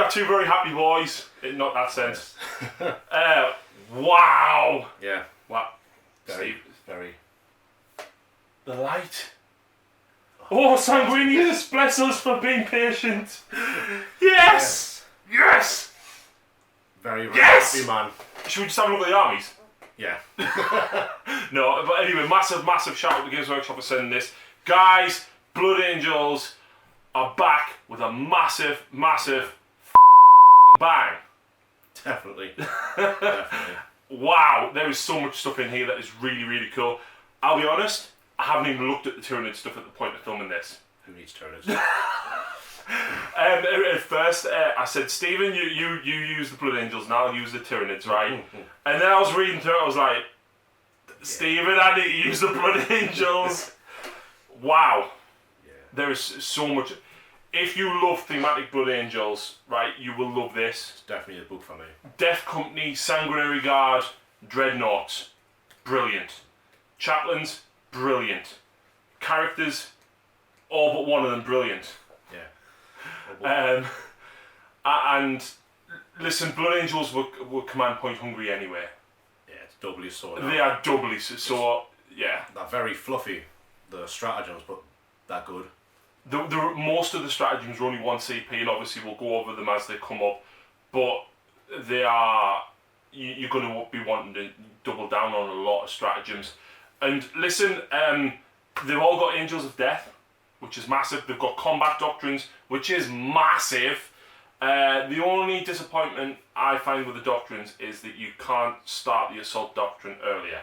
are two very happy boys. Not that sense. Wow. Yeah. Wow. Very, Steve. very. The light. Oh, Sanguinius, bless us for being patient. Yes. Yes. Very, very Yes! happy man. Should we just have a look at the armies? Yeah. No, but anyway, massive shout out to Games Workshop for sending this. Guys, Blood Angels are back with a massive bang. Definitely. Wow, there is so much stuff in here that is really cool. I'll be honest, I haven't even looked at the Tyranid stuff at the point of filming this. Who needs Tyranids? At first, I said, Stephen, you use the Blood Angels, and I'll use the Tyranids, right? And then I was reading through it, I was like, Stephen, I need to use the Blood Angels. Wow. Yeah. There is so much. If you love thematic Blood Angels, right, you will love this. It's definitely a book for me. Death Company, Sanguinary Guard, Dreadnoughts, brilliant. Chaplains, brilliant. Characters, all but one of them, brilliant. Yeah. And listen, Blood Angels were command point hungry anyway. Yeah, it's doubly so. They are doubly so. Yeah. They're very fluffy, the stratagems, but they're good. Most of the stratagems are only 1 CP, and obviously we'll go over them as they come up. But they are. You're going to be wanting to double down on a lot of stratagems. And listen, they've all got Angels of Death, which is massive. They've got Combat Doctrines, which is massive. The only disappointment I find with the Doctrines is that you can't start the Assault Doctrine earlier.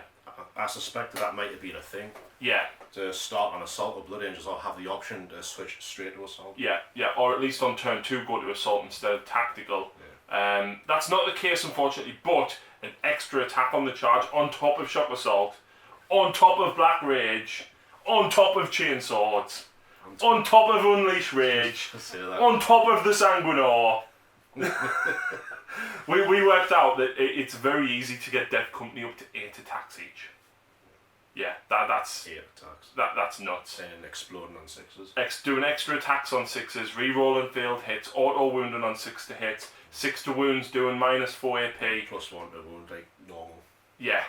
I suspected that might have been a thing. Yeah. To start on Assault or Blood Angels, I'll have the option to switch straight to Assault. Yeah, or at least on turn 2 go to Assault instead of Tactical. Yeah. That's not the case, unfortunately, but an extra attack on the charge on top of Shock Assault, on top of Black Rage, on top of Chainswords, on top of Unleash Rage, on top of the Sanguinor. we worked out that it's very easy to get Death Company up to 8 attacks each. Yeah, that's 8 attacks. That's nuts. And exploding on 6s. Doing extra attacks on 6s, re-rolling failed hits, auto-wounding on 6 to hits, 6 to wounds doing -4 AP. +1 to wound, like normal. Yeah.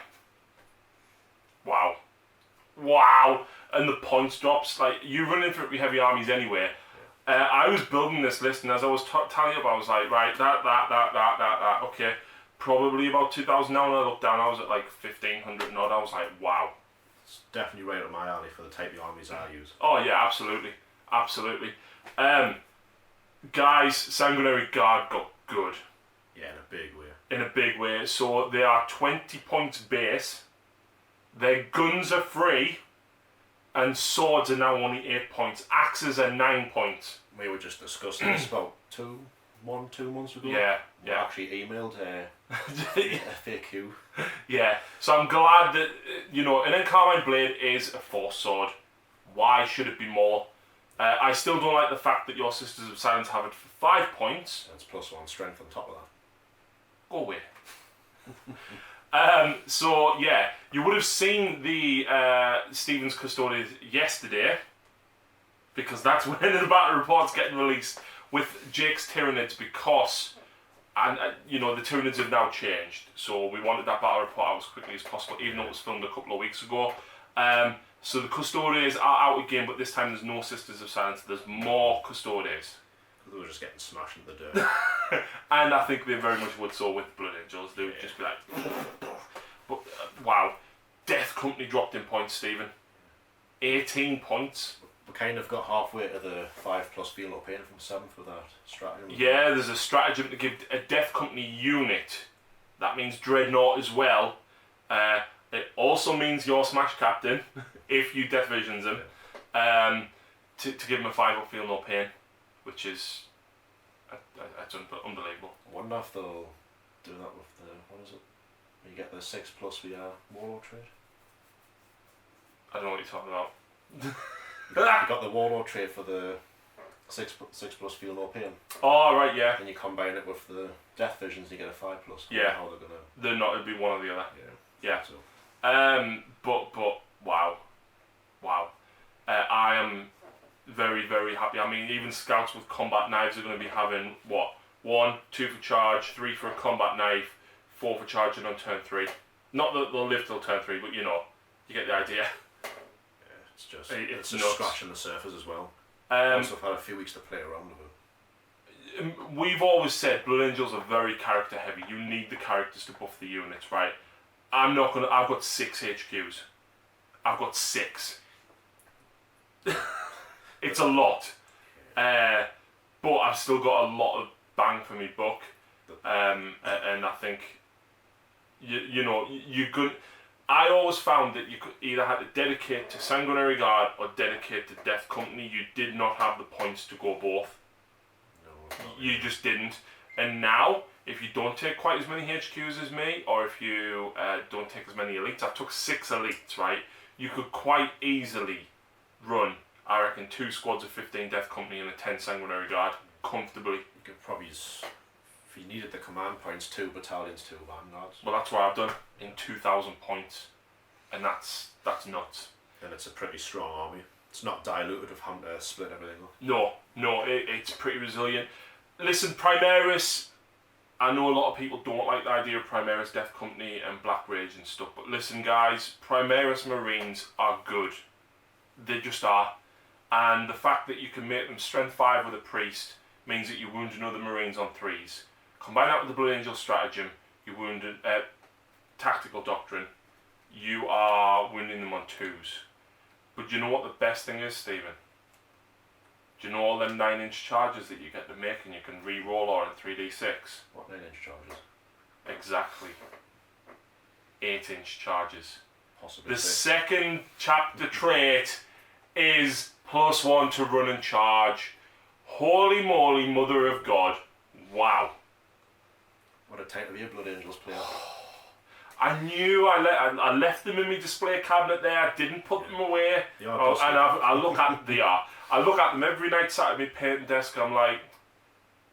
Wow. And the points drops, like, you run into heavy armies anyway. Yeah. I was building this list, and as I was tallying up, I was like, right, that, okay. Probably about 2,000 now, and I looked down, I was at like 1,500 and odd. I was like, wow. It's definitely right up my alley for the type of armies I use. Oh yeah, absolutely. Guys, Sanguinary Guard got good. Yeah, in a big way. In a big way. So they are 20 points base. Their guns are free. And swords are now only 8 points. Axes are 9 points. We were just discussing this about 2 months ago. Yeah. We actually emailed FAQ. Yeah. So I'm glad that, and then Carmine Blade is a force sword. Why should it be more? I still don't like the fact that your Sisters of Silence have it for 5 points. That's +1 strength on top of that. Go away. So yeah, you would have seen the Artisans Custodes yesterday, because that's when the battle report's getting released with Jake's Tyranids, because the Tyranids have now changed. So we wanted that battle report out as quickly as possible, even though it was filmed a couple of weeks ago. So the Custodes are out again, but this time there's no Sisters of Silence. There's more Custodes. They were just getting smashed in the dirt. And I think they very much would so with Blood Angels. They would just be like... But, wow. Death Company dropped in points, Stephen. 18 points. We kind of got halfway to the 5+ feel no pain from 7th with that stratagem. Yeah, there's a stratagem to give a Death Company unit. That means Dreadnought as well. It also means your Smash Captain, if you Death Visions him, to give him a 5+ feel no pain, which is that's unbelievable. I wonder if they'll do that with the, what is it? You get the 6+ VR Warlord trade. I don't know what you're talking about. You got the Warlord trade for the 6+ feel no pain. Oh right, yeah. And you combine it with the Death Visions, you get a 5+. Yeah. How they're gonna? They're not. It'd be one or the other. Yeah. So. But wow. I am very, very happy. I mean, even scouts with combat knives are going to be having 1, 2 for charge, 3 for a combat knife, 4 for charging on turn 3. Not that they'll live till turn 3, but you know, you get the idea. Yeah, It's just nuts. scratching the surface as well. Also, I've had a few weeks to play around with it. We've always said Blood Angels are very character heavy. You need the characters to buff the units, right? I've got 6 HQs. I've got 6. It's a lot. But I've still got a lot of bang for me buck. And I think, you could. I always found that you could either have to dedicate to Sanguinary Guard or dedicate to Death Company. You did not have the points to go both. You just didn't. And now, if you don't take quite as many HQs as me, or if you don't take as many elites, I took 6 elites, right? You could quite easily run, I reckon, 2 squads of 15 Death Company and a 10 Sanguinary Guard comfortably. You could probably, if you needed the command points, 2 battalions, 2 vanguards. Well, that's what I've done in 2,000 points, and that's nuts. And it's a pretty strong army. It's not diluted of having to split everything up. No, it's pretty resilient. Listen, Primaris, I know a lot of people don't like the idea of Primaris Death Company and Black Rage and stuff, but listen guys, Primaris Marines are good. They just are. And the fact that you can make them strength 5 with a priest means that you wound another Marines on 3s. Combine that with the Blood Angel stratagem, you wound tactical doctrine, you are wounding them on 2s. But do you know what the best thing is, Stephen? Do you know all them 9-inch charges that you get to make and you can re-roll or in 3d6? What 9-inch charges? Exactly. 8-inch charges. Possibly. The second chapter trait is +1 to run and charge. Holy moly, mother of God. Wow. What a time to be a Blood Angels player. I knew I left them in my display cabinet there. I didn't put them away. They are And I look at they are. I look at them every night sat at my painting desk. I'm like,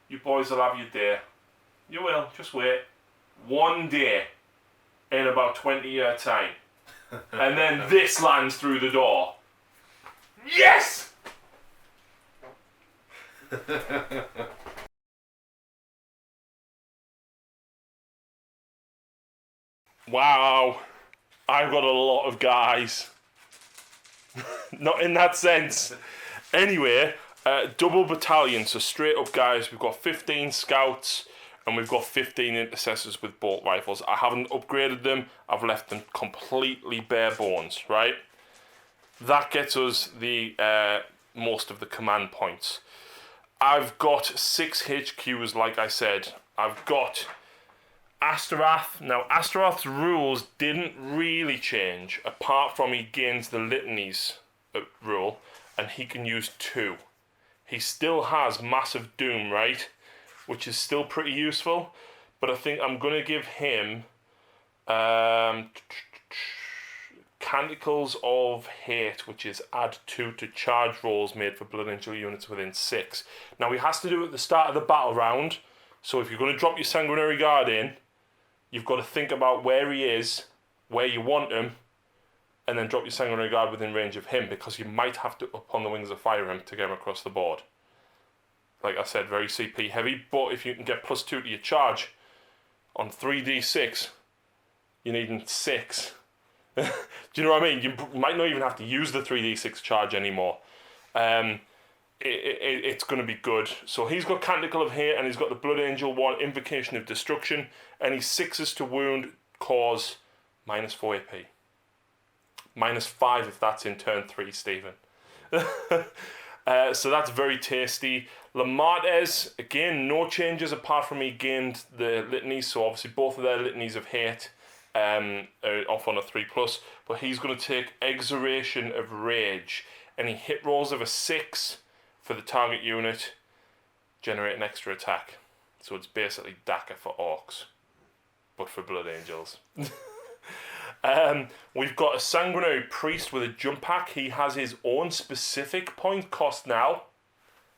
you boys will have your day. You will. Just wait. One day in about 20-year time. And then this lands through the door. Yes! Wow, I've got a lot of guys. Not in that sense. Anyway, double battalion, so straight up guys, we've got 15 scouts and we've got 15 intercessors with bolt rifles. I haven't upgraded them, I've left them completely bare bones, right? That gets us the most of the command points. I've got 6 HQs, like I said. I've got Astaroth. Now, Astaroth's rules didn't really change, apart from he gains the litanies rule, and he can use 2. He still has Massive Doom, right? Which is still pretty useful, but I think I'm going to give him Canticles of Hate, which is add 2 to charge rolls made for Blood Angel units within 6. Now, he has to do it at the start of the battle round, so if you're going to drop your Sanguinary Guard in, you've got to think about where he is, where you want him, and then drop your Sanguinary Guard within range of him, because you might have to up on the wings of fire him to get him across the board. Like I said, very CP heavy, but if you can get +2 to your charge on 3d6, you're needing 6. Do you know what I mean? You might not even have to use the 3d6 charge anymore. It's going to be good. So he's got Canticle of Hate, and he's got the Blood Angel 1, Invocation of Destruction, and he's 6s to wound, cause, -4 AP. -5 if that's in turn 3, Stephen. So that's very tasty. Lamartes, again, no changes apart from he gained the litanies, so obviously both of their litanies of hate are off on a 3+, but he's going to take Exoration of Rage. Any hit rolls of a 6 for the target unit generate an extra attack. So it's basically DACA for orcs, but for Blood Angels. We've got a Sanguinary Priest with a jump pack. He has his own specific point cost now.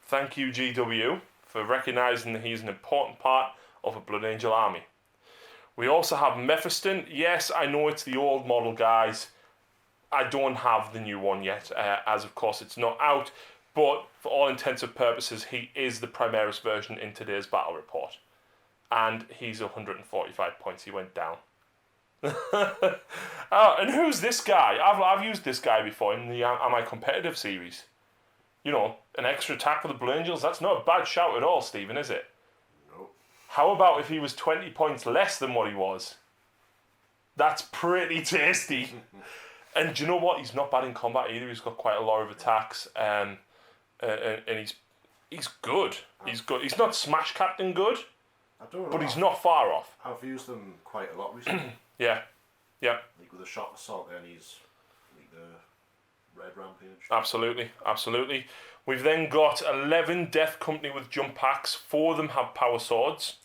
Thank you, GW, for recognising that he's an important part of a Blood Angel army. We also have Mephiston. Yes, I know it's the old model, guys. I don't have the new one yet, as of course it's not out. But for all intents and purposes, he is the Primaris version in today's battle report. And he's 145 points. He went down. And who's this guy? I've used this guy before in the Am I Competitive series. You know, an extra attack for the Blue Angels. That's not a bad shout at all, Stephen, is it? No. How about if he was 20 points less than what he was? That's pretty tasty. And do you know what? He's not bad in combat either. He's got quite a lot of attacks. And he's good. He's good. He's not Smash Captain good, I don't know. but he's not far off. I've used them quite a lot recently. Yeah. Like with the Shock Assault, and he's like the Red Rampage. Absolutely. We've then got 11 Death Company with jump packs. 4 of them have power swords.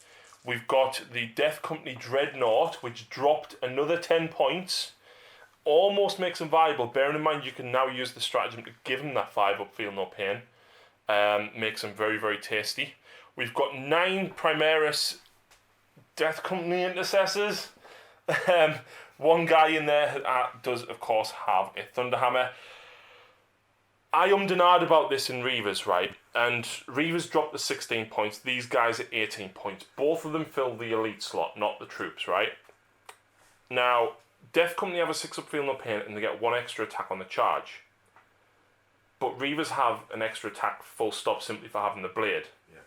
We've got the Death Company Dreadnought, which dropped another 10 points. Almost makes him viable. Bearing in mind you can now use the stratagem to give him that 5 up, feel no pain. Makes him very, very tasty. We've got 9 Primaris Death Company Intercessors. One guy in there does, of course, have a Thunderhammer. I and ahed about this in Reavers, right? And Reavers dropped to 16 points. These guys at 18 points. Both of them fill the elite slot, not the troops, right? Now, Death Company have a 6 up, feel no pain, and they get 1 extra attack on the charge. But Reavers have an extra attack full stop simply for having the blade. Yeah.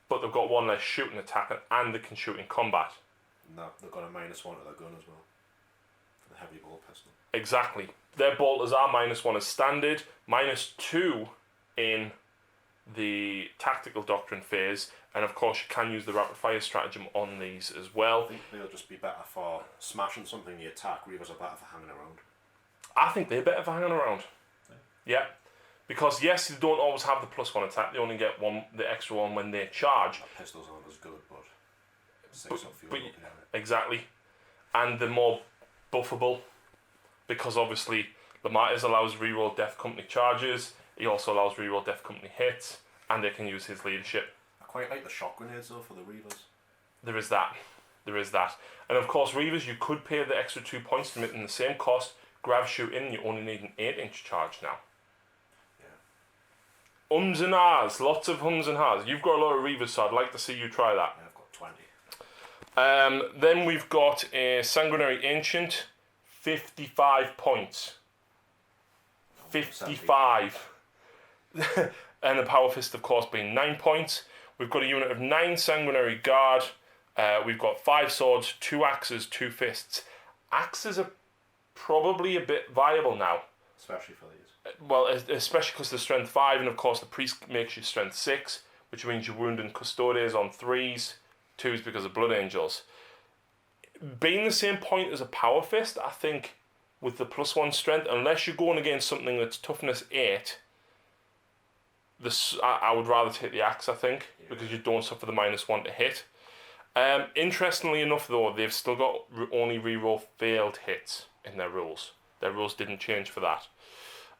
But they've got 1 less shooting attack and they can shoot in combat. No, they've got a -1 to their gun as well. For the heavy bolt pistol. Exactly. Their bolters are -1 as standard, -2 in the tactical doctrine phase, and of course you can use the rapid fire stratagem on these as well. I think they'll just be better for smashing something in the attack. Reavers are better for hanging around. I think they're better for hanging around. Yeah. Because yes, they don't always have the +1 attack, they only get the extra one when they charge. Pistols aren't as good, but 6 up fuel. Exactly. And they're more buffable, because obviously Lamaitis allows reroll Death Company charges, he also allows reroll Death Company hits, and they can use his leadership. I quite like the shock grenades though for the Reavers. There is that. And of course Reavers, you could pay the extra 2 points to make them the same cost, grav shoot in, you only need an 8-inch charge now. Ums and ahs, lots of hums and ahs. You've got a lot of Reavers, so I'd like to see you try that. Yeah, I've got 20. Then we've got a Sanguinary Ancient, 55 points. 55. And a Power Fist, of course, being 9 points. We've got a unit of 9 Sanguinary Guard. We've got 5 swords, 2 axes, 2 fists. Axes are probably a bit viable now. Especially for these. Well, especially because they're strength 5, and of course the priest makes you strength 6, which means you're wounding Custodes on 3s, 2s because of Blood Angels. Being the same point as a Power Fist, I think, with the +1 strength, unless you're going against something that's toughness 8, I would rather take the axe, I think, because you don't suffer the -1 to hit. Interestingly enough, though, they've still got only reroll failed hits in their rules. Their rules didn't change for that.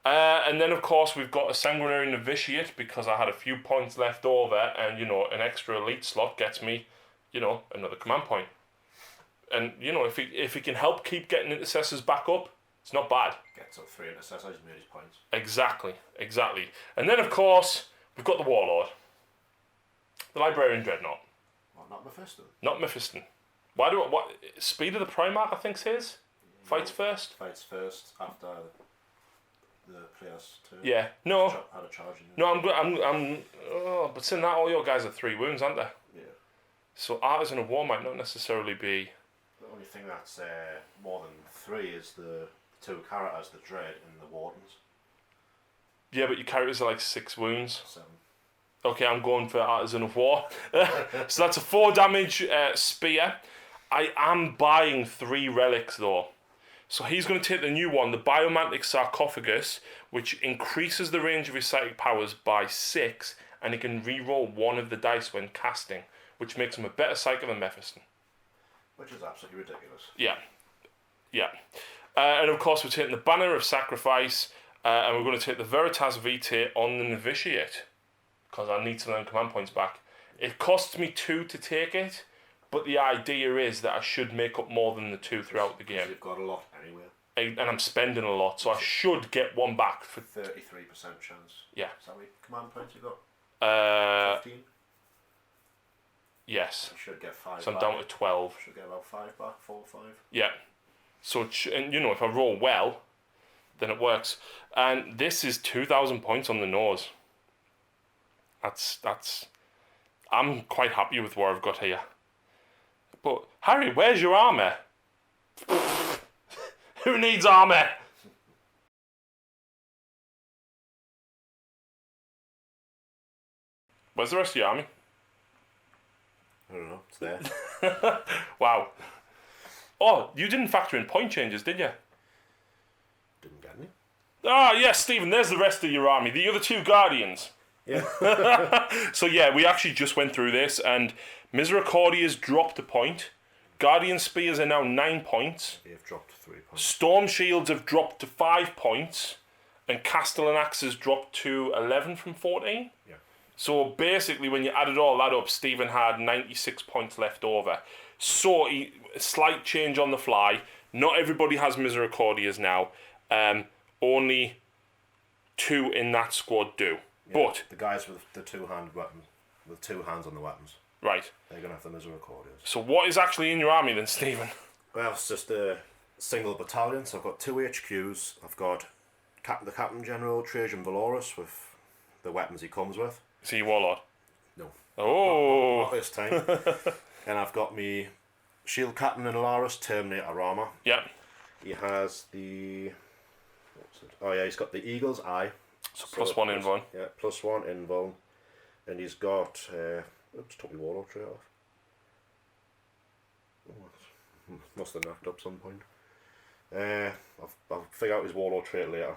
And then, of course, we've got a Sanguinary Novitiate, because I had a few points left over, and, you know, an extra elite slot gets me, you know, another command point. And, you know, if he can help keep getting intercessors back up, it's not bad. Gets up 3 intercessors, he's made his points. Exactly. And then, of course, we've got the Warlord. The Librarian Dreadnought. What, not Mephiston? Not Mephiston. What? Speed of the Primarch, I think's his? Fights first? Fights first, after the players to Yeah. No. had a charge in No, but saying that, all your guys are 3 wounds, aren't they? Yeah. So Artisan of War might not necessarily be... The only thing that's more than 3 is the 2 characters, the Dread and the Wardens. Yeah, but your characters are like 6 wounds. 7. Okay, I'm going for Artisan of War. So that's a 4 damage spear. I am buying 3 relics though. So he's going to take the new one, the Biomantic Sarcophagus, which increases the range of his psychic powers by 6, and he can re-roll 1 of the dice when casting, which makes him a better psychic than Mephiston. Which is absolutely ridiculous. Yeah. And of course we're taking the Banner of Sacrifice, and we're going to take the Veritas Vitae on the Novitiate, because I need to learn command points back. It costs me 2 to take it, but the idea is that I should make up more than the 2 throughout the game. You've got a lot anyway. and I'm spending a lot, so I should get one back for 33% chance. Yeah. Is that how many command points you got? 15? Yes. You should get 5 So I'm back. down to 12. Should get about 5 back, 4 or 5. Yeah. So, and you know, if I roll well, then it works. And this is 2,000 points on the nose. That's. I'm quite happy with what I've got here. But Harry, where's your armour? Who needs armour? Where's the rest of your army? I don't know, it's there. Wow. Oh, you didn't factor in point changes, did you? Didn't get any. Ah, yes, Stephen, there's the rest of your army. The other 2 Guardians. Yeah. So yeah, we actually just went through this, and Misericordia's dropped a point. Guardian Spears are now 9 points. They've dropped 3 points. Storm Shields have dropped to 5 points. And Castellan Axes dropped to 11 from 14. Yeah. So basically, when you added all that up, Stephen had 96 points left over. So, a slight change on the fly. Not everybody has Misericordias now. Only 2 in that squad do. Yeah, But the guys with the 2-hand weapon, with 2 hands on the weapons, right. they're going to have the Misericordias. So what is actually in your army then, Stephen? Well, it's just a single battalion. So I've got 2 HQs. I've got the Captain General Trajan Valoris with the weapons he comes with. Is he Warlord? No. Oh. Not this time. And I've got me Shield Captain in Alaris, Terminator armor. Yeah. He has the... What's it? Oh yeah, he's got the Eagle's Eye. So +1 invuln. Yeah, +1 invuln. And he's got... oops, took my Warlord trait off. Oh, must have knocked up some point. I'll figure out his Warlord trait later,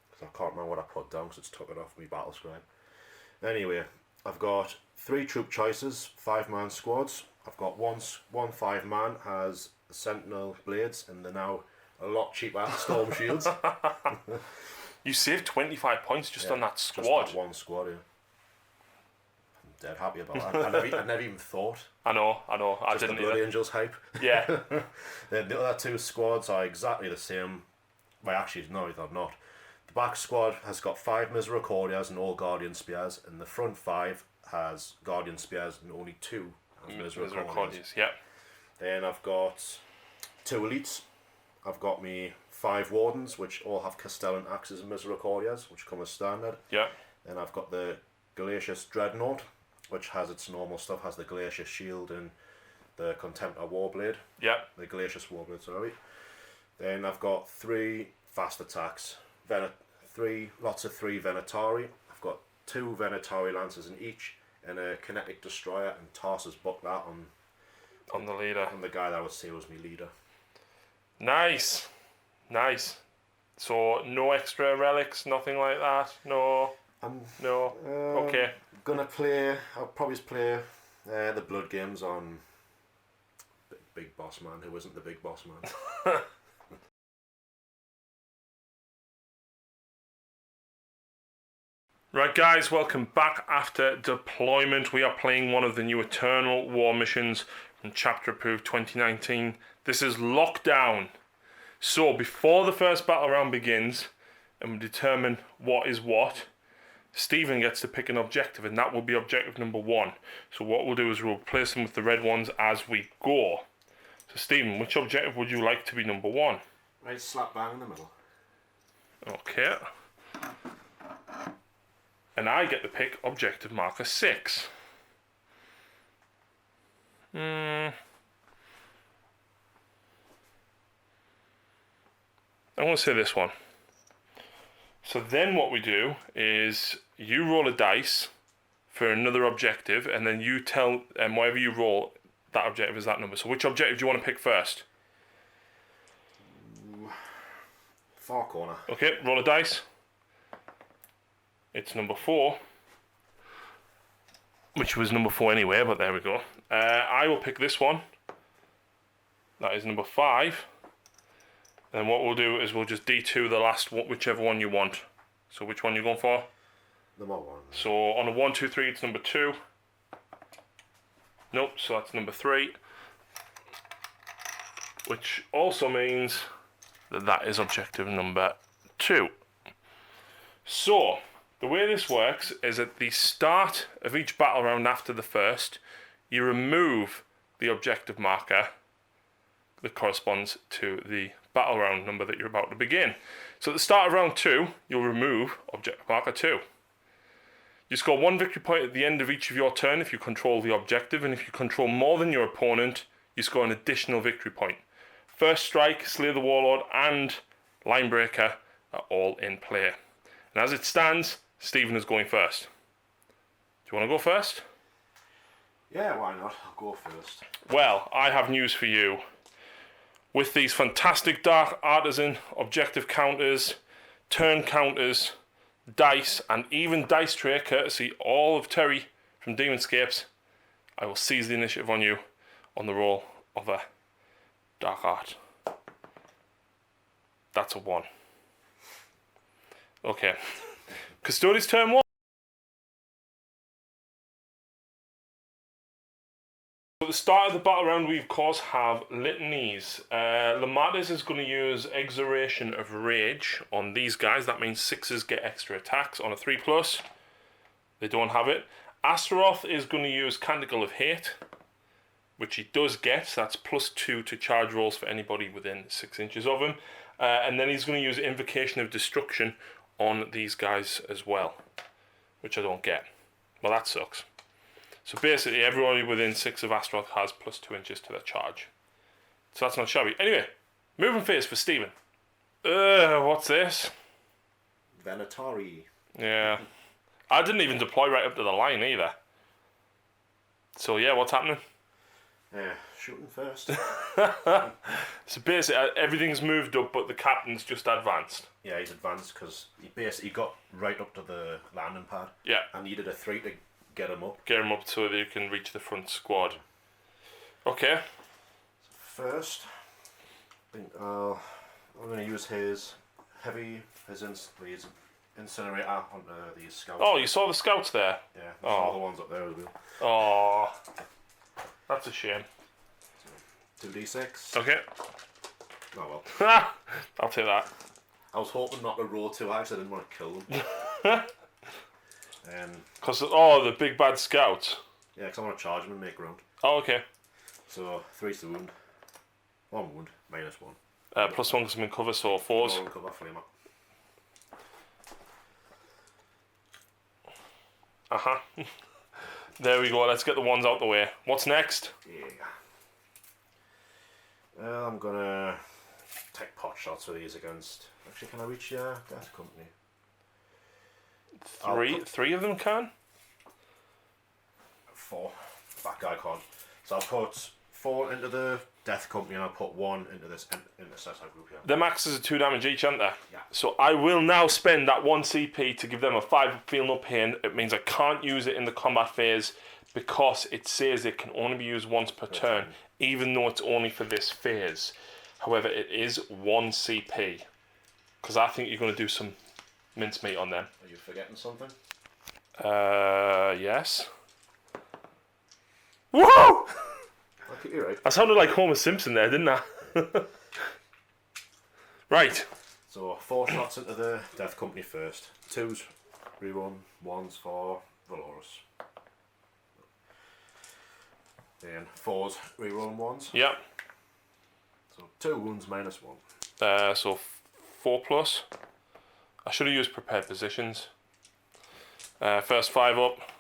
because I can't remember what I put down because it's took it off my battle scribe. Anyway, I've got 3 troop choices, 5-man squads. I've got one 5-man has the Sentinel blades, and they're now a lot cheaper Storm Shields. You saved 25 points just on that squad. Just that one squad, yeah. I'm dead happy about that. I never even thought. I know. I didn't the Blood either. Angels hype. Yeah. The other 2 squads are exactly the same. Well, actually, no, they're not. The back squad has got 5 Misericordias and all Guardian Spears, and the front 5 has Guardian Spears and only 2 has Misericordias. Yeah. Then I've got 2 elites. I've got me 5 Wardens, which all have Castellan Axes and Misericordias, which come as standard. Yeah. Then I've got the Glacius Dreadnought, which has its normal stuff, has the Glacius Shield and the Contemptor Warblade. Yeah. The Glacius Warblade, sorry. Then I've got 3 fast attacks, lots of 3 Venatari. I've got 2 Venatari Lancers in each, and a Kinetic Destroyer, and Tarsus booked that On the leader. on the guy that I would say was my leader. Nice. So no extra relics, nothing like that. No. No. Okay. I'll probably play the Blood Games on Big Boss Man, who isn't the Big Boss Man. Right guys, welcome back after deployment. We are playing one of the new Eternal War missions from Chapter Approved 2019. This is Lockdown. So before the first battle round begins, and we determine what is what, Stephen gets to pick an objective, and that will be objective number 1. So what we'll do is we'll replace them with the red ones as we go. So Stephen, which objective would you like to be number 1? Right slap bang in the middle. Okay. And I get to pick objective marker 6. I'm going to say this one. So then what we do is you roll a dice for another objective, and then you tell whatever you roll, that objective is that number. So which objective do you want to pick first? Far corner. Okay, roll a dice. It's number 4, which was number 4 anyway, but there we go. I will pick this one. That is number 5. Then what we'll do is we'll just D2 the last one, whichever one you want. So which one are you going for? Number 1. So on a 1, 2, 3, it's number 2. Nope, so that's number 3. Which also means that is objective number 2. So, the way this works is at the start of each battle round after the first, you remove the objective marker that corresponds to the battle round number that you're about to begin. So at the start of round 2, you'll remove objective marker 2. You score 1 victory point at the end of each of your turn if you control the objective, and if you control more than your opponent, you score an additional victory point. First Strike, Slay the Warlord, and Linebreaker are all in play. And as it stands, Stephen is going first. Do you want to go first? Yeah, why not? I'll go first. Well, I have news for you. With these fantastic Dark Artisan objective counters, turn counters, dice, and even dice tray, courtesy all of Terry from Demonscapes, I will seize the initiative on you on the roll of a Dark Art. That's a 1. Okay. Custodes turn 1. At the start of the battle round, we of course have litanies. Lamatis is going to use Exoration of Rage on these guys. That means 6s get extra attacks on a 3+. They don't have it. Astaroth is going to use Canticle of Hate, which he does get. So that's +2 to charge rolls for anybody within 6 inches of him. And then he's going to use Invocation of Destruction on these guys as well, which I don't get. Well, that sucks. So basically, everybody within 6 of Astaroth has +2 inches to their charge. So that's not shabby. Anyway, moving phase for Stephen. What's this? Venatari. Yeah. I didn't even deploy right up to the line either. So yeah, what's happening? Yeah, shooting first. So basically, everything's moved up, but the captain's just advanced. Yeah, he's advanced because he basically got right up to the landing pad. Yeah. And needed a 3 to get him up. Get him up so that you can reach the front squad. Okay. First, I think I'm going to use his incinerator onto these scouts. Oh, you saw the scouts there? Yeah, there's other ones up there as well. Oh, that's a shame. 2d6. Okay. Oh well. I'll take that. I was hoping not to roll too high because I didn't want to kill them. Because the big bad scouts. Yeah, because I want to charge them and make ground. Oh, okay. So 3's the wound. 1 wound, -1. +1 because I'm in cover, so 4s. No cover, flame up. There we go. Let's get the ones out the way. What's next? Yeah. I'm gonna take pot shots with these against. Actually, can I reach Death Company? 3 of them can? 4. That guy can't. So I'll put 4 into the Death Company and I'll put 1 into this intercessor group here. The maxes are 2 damage each, aren't they? Yeah. So I will now spend that 1 CP to give them a 5 feel no pain. It means I can't use it in the combat phase because it says it can only be used once per turn, even though it's only for this phase. However, it is 1 CP. Because I think you're going to do some mincemeat on them. Are you forgetting something? Yes. Whoa! I think you're right. I sounded like Homer Simpson there, didn't I? Right. So 4 shots into the Death Company first. 2s, rerun, 1s for Valorous. Then 4s, rerun 1s. Yep. So 2 wounds -1. So 4+. I should have used prepared positions. First 5 up,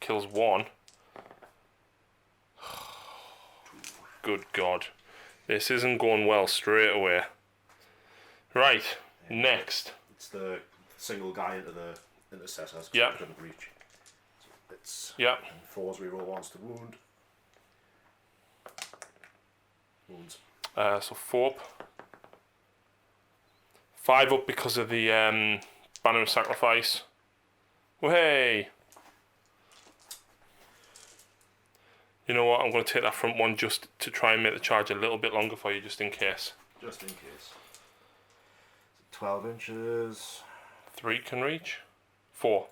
kills 1. Good God. This isn't going well straight away. Right, yeah, next. It's the single guy into the intercessors. Yeah. Couldn't reach. So it's 4s, reroll 1s to wound. Wounds. So 4 up. 5 up because of the Banner of Sacrifice. Hey! You know what? I'm going to take that front one just to try and make the charge a little bit longer for you, just in case. Just in case. 12 inches. 3 can reach. 4.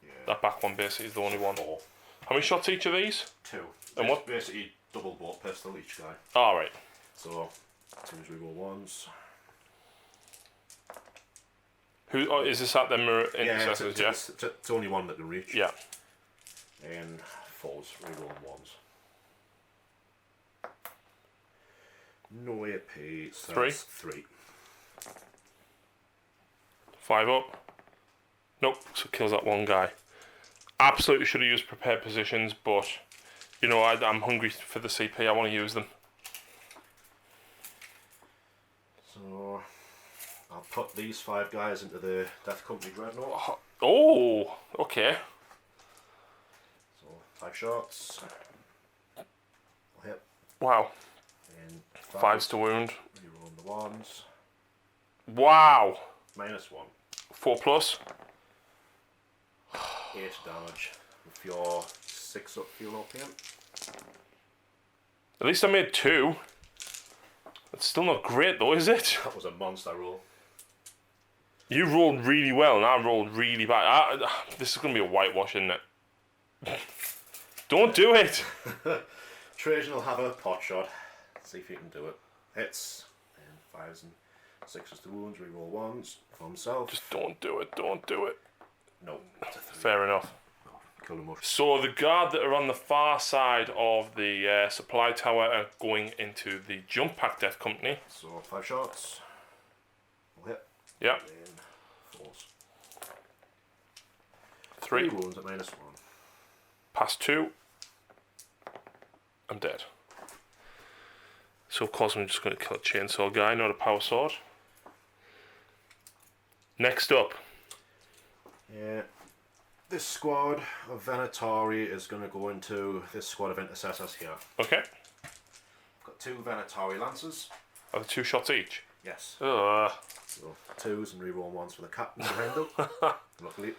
Yeah. That back one basically is the only one. 4. How many shots each of these? 2. And what? Basically double bolt pistol each guy. Alright. So 2s reroll 1s. Who is this at them intercessors? Yeah. It's only one that can reach. Yeah. And 4s, reroll 1s. No AP, so 3. that's 3. 5 up. Nope. So kills that one guy. Absolutely should have used prepared positions, but you know I'm hungry for the CP. I want to use them. So I'll put these 5 guys into the Death Company Dreadnought. Oh, okay. So 5 shots. I'll hit. Wow. And 5s to wound. Reroll the 1s. Wow. -1. 4+. 8 damage with your 6 up fuel OPM. At least I made 2. It's still not great though, is it? That was a monster roll. You rolled really well and I rolled really bad. This is going to be a whitewash, isn't it? Don't do it! Trajan will have a pot shot. See if he can do it. Hits. And 5s and 6s to wounds. Reroll 1s for himself. Just don't do it, don't do it. No, it's a 3. Fair enough. Kill him off. So the guard that are on the far side of the supply tower are going into the jump pack Death Company. So 5 shots. We'll hit. Yep. And 4s. 3. wounds at -1. Pass 2. I'm dead. So of course I'm just going to kill a chainsaw guy, not a power sword. Next up. Yeah. This squad of Venatari is going to go into this squad of intercessors here. Okay. I've got 2 Venatari lancers. Are they 2 shots each? Yes. Ugh. So 2s and reroll 1s for the captain behind them. Luckily.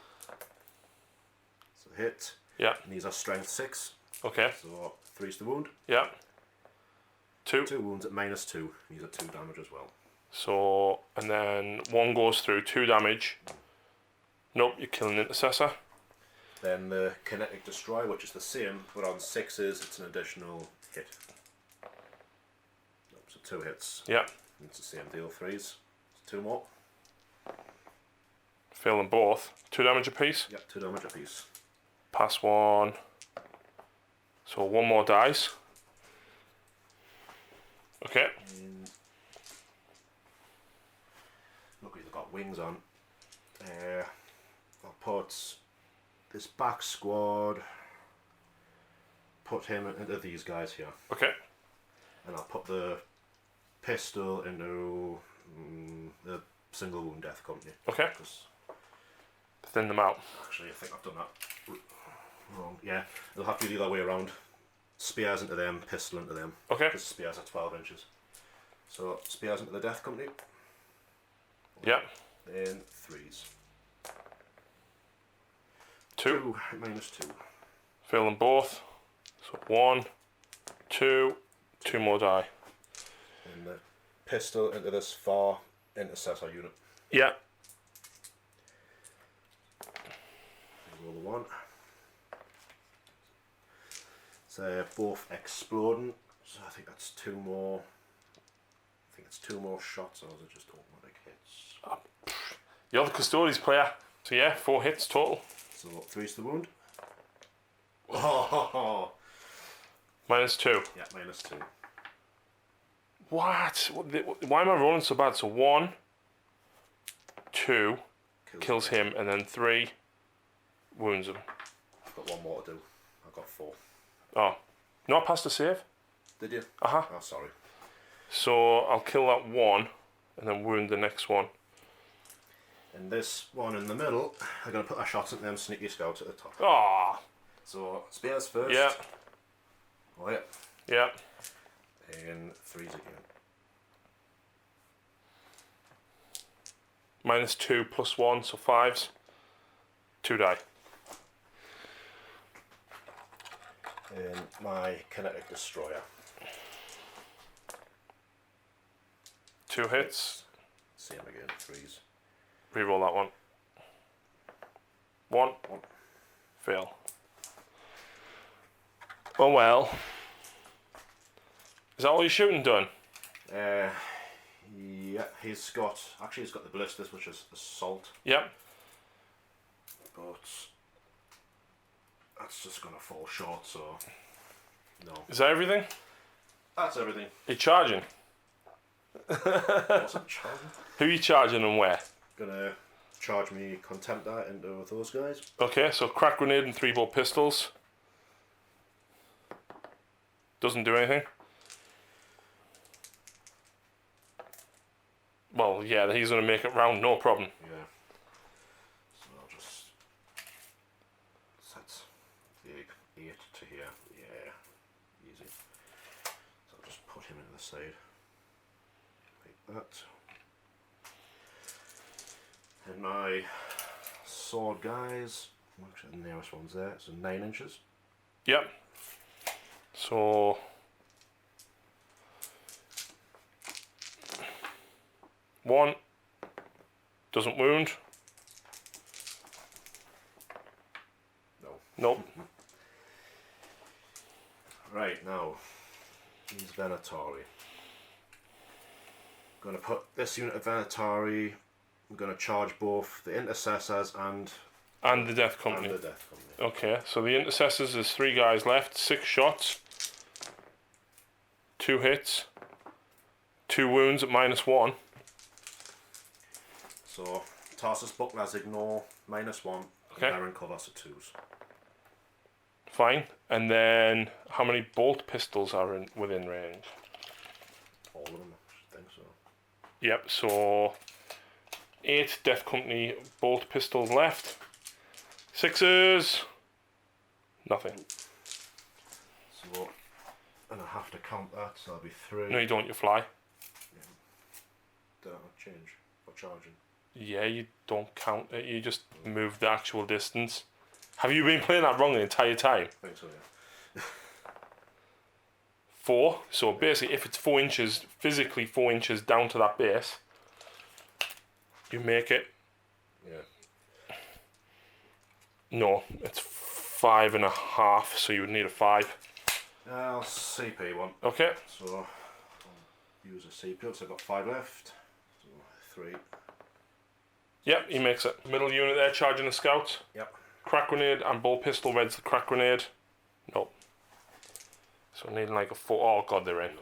So hit. Yeah. And these are strength 6. Okay. So 3s to wound. Yeah. 2. 2 wounds at -2. These are 2 damage as well. So, and then 1 goes through, 2 damage. Nope, you're killing an intercessor. Then the kinetic destroy, which is the same, but on 6s it's an additional hit. Nope, so 2 hits. Yeah. It's the same deal. 3s. So 2 more. Fail them both. 2 damage apiece. Yep, 2 damage apiece. Pass 1. So 1 more dice. Okay. And luckily they've got wings on. I'll put this back squad, put him into these guys here. Okay. And I'll put the pistol into the single wound Death Company. Okay. Thin them out. Actually, I think I've done that wrong. Yeah, they'll have to do the other way around. Spears into them, pistol into them. Okay. Because spears are 12 inches. So spears into the Death Company. Yeah. Then 3s. 2. -2. Fail them both. So 1, 2, 2 more die. And the pistol into this far intercessor unit. Yeah. Roll the 1. So both exploding. So I think that's 2 more. I think it's 2 more shots, or is it just automatic hits? You're the Custodes player. So yeah, 4 hits total. So 3's the wound. Oh, -2. yeah, -2. What? Why am I rolling so bad? So 1, 2, kills him, and then 3 wounds him. I've got 1 more to do. I've got 4. Oh. No, I passed a save. Did you? Uh-huh. Oh, sorry. So I'll kill that 1, and then wound the next one. And this one in the middle, I'm going to put our shots at them sneaky scouts at the top. Ah. So, spears first. Yeah. Oh, yeah. Yeah. And 3s again. -2 + 1, so 5s. 2 die. And my kinetic destroyer. 2 hits. Same again, 3s. Reroll that one. 1. Fail. Oh well. Is that all your shooting done? Yep. yeah, he's got the ballistas, which is assault. Yep. But that's just gonna fall short, so no. Is that everything? That's everything. You're charging. What's it charging? Who are you charging and where? Gonna charge me Contemptor into those guys. Okay, so crack grenade and 3-bore pistols. Doesn't do anything. Well, yeah, he's going to make it round, no problem. Yeah. So I'll just set the 8 to here. Yeah. Easy. So I'll just put him into the side. Like that. And my sword guys, actually the nearest one's there, so 9 inches. Yep. So one doesn't wound. No. Nope. Right, now he's Venatari. I'm gonna put this unit of Venatari. I'm gonna charge both the intercessors and the Death Company. And the Death Company. Okay, so the intercessors is 3 guys left, 6 shots, 2 hits, 2 wounds at -1. So Tarsus Bucklers ignore -1. Okay. Baron covers at 2s. Fine. And then how many bolt pistols are within range? All of them, I think so. Yep, so 8 Death Company bolt pistols left. 6s. Nothing. So, and I have to count that, so that'll be 3. No, you don't, you fly. Yeah. Don't have to change for charging. Yeah, you don't count it, you just move the actual distance. Have you been playing that wrong the entire time? I think so, yeah. 4, so basically if it's 4 inches, physically 4 inches down to that base, you make it. Yeah. No, it's 5.5, so you would need a 5. I'll CP one. Okay. So I'll use a CP, so I've got 5 left. So 3. Yep, he makes it. Middle unit there, charging a scout. Yep. Crack grenade and bolt pistol reds the crack grenade. Nope. So needing like a 4. Oh god, they're in.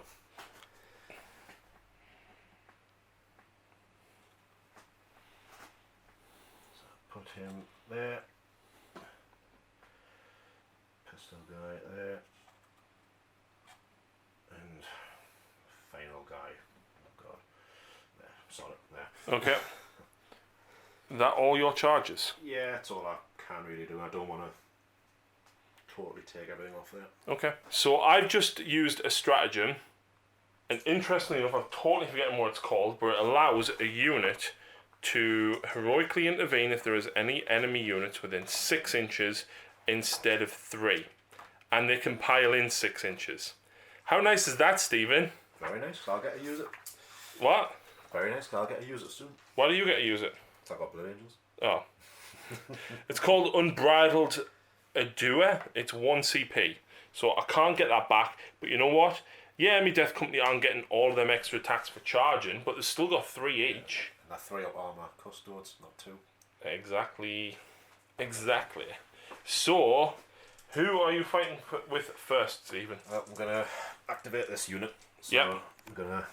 So put him there. Pistol guy there. And final guy. Oh god. There. Sorry. There. Okay. That all your charges? Yeah, that's all I can really do. I don't want to totally take everything off there. Okay. So I've just used a stratagem, and interestingly enough, I'm totally forgetting what it's called, but it allows a unit to heroically intervene if there is any enemy units within 6 inches instead of 3. And they can pile in 6 inches. How nice is that, Stephen? Very nice. I'll get to use it. What? Very nice. I'll get to use it soon. Why do you get to use it? I got Blood Angels. Oh. It's called Unbridled Adua. It's 1 CP. So I can't get that back. But you know what? Yeah, my Death Company aren't getting all of them extra attacks for charging, but they've still got 3 each. And I 3 up armor custodes, not 2. Exactly. Exactly. So, who are you fighting with first, Stephen? I'm going to activate this unit. So Yep. I'm going to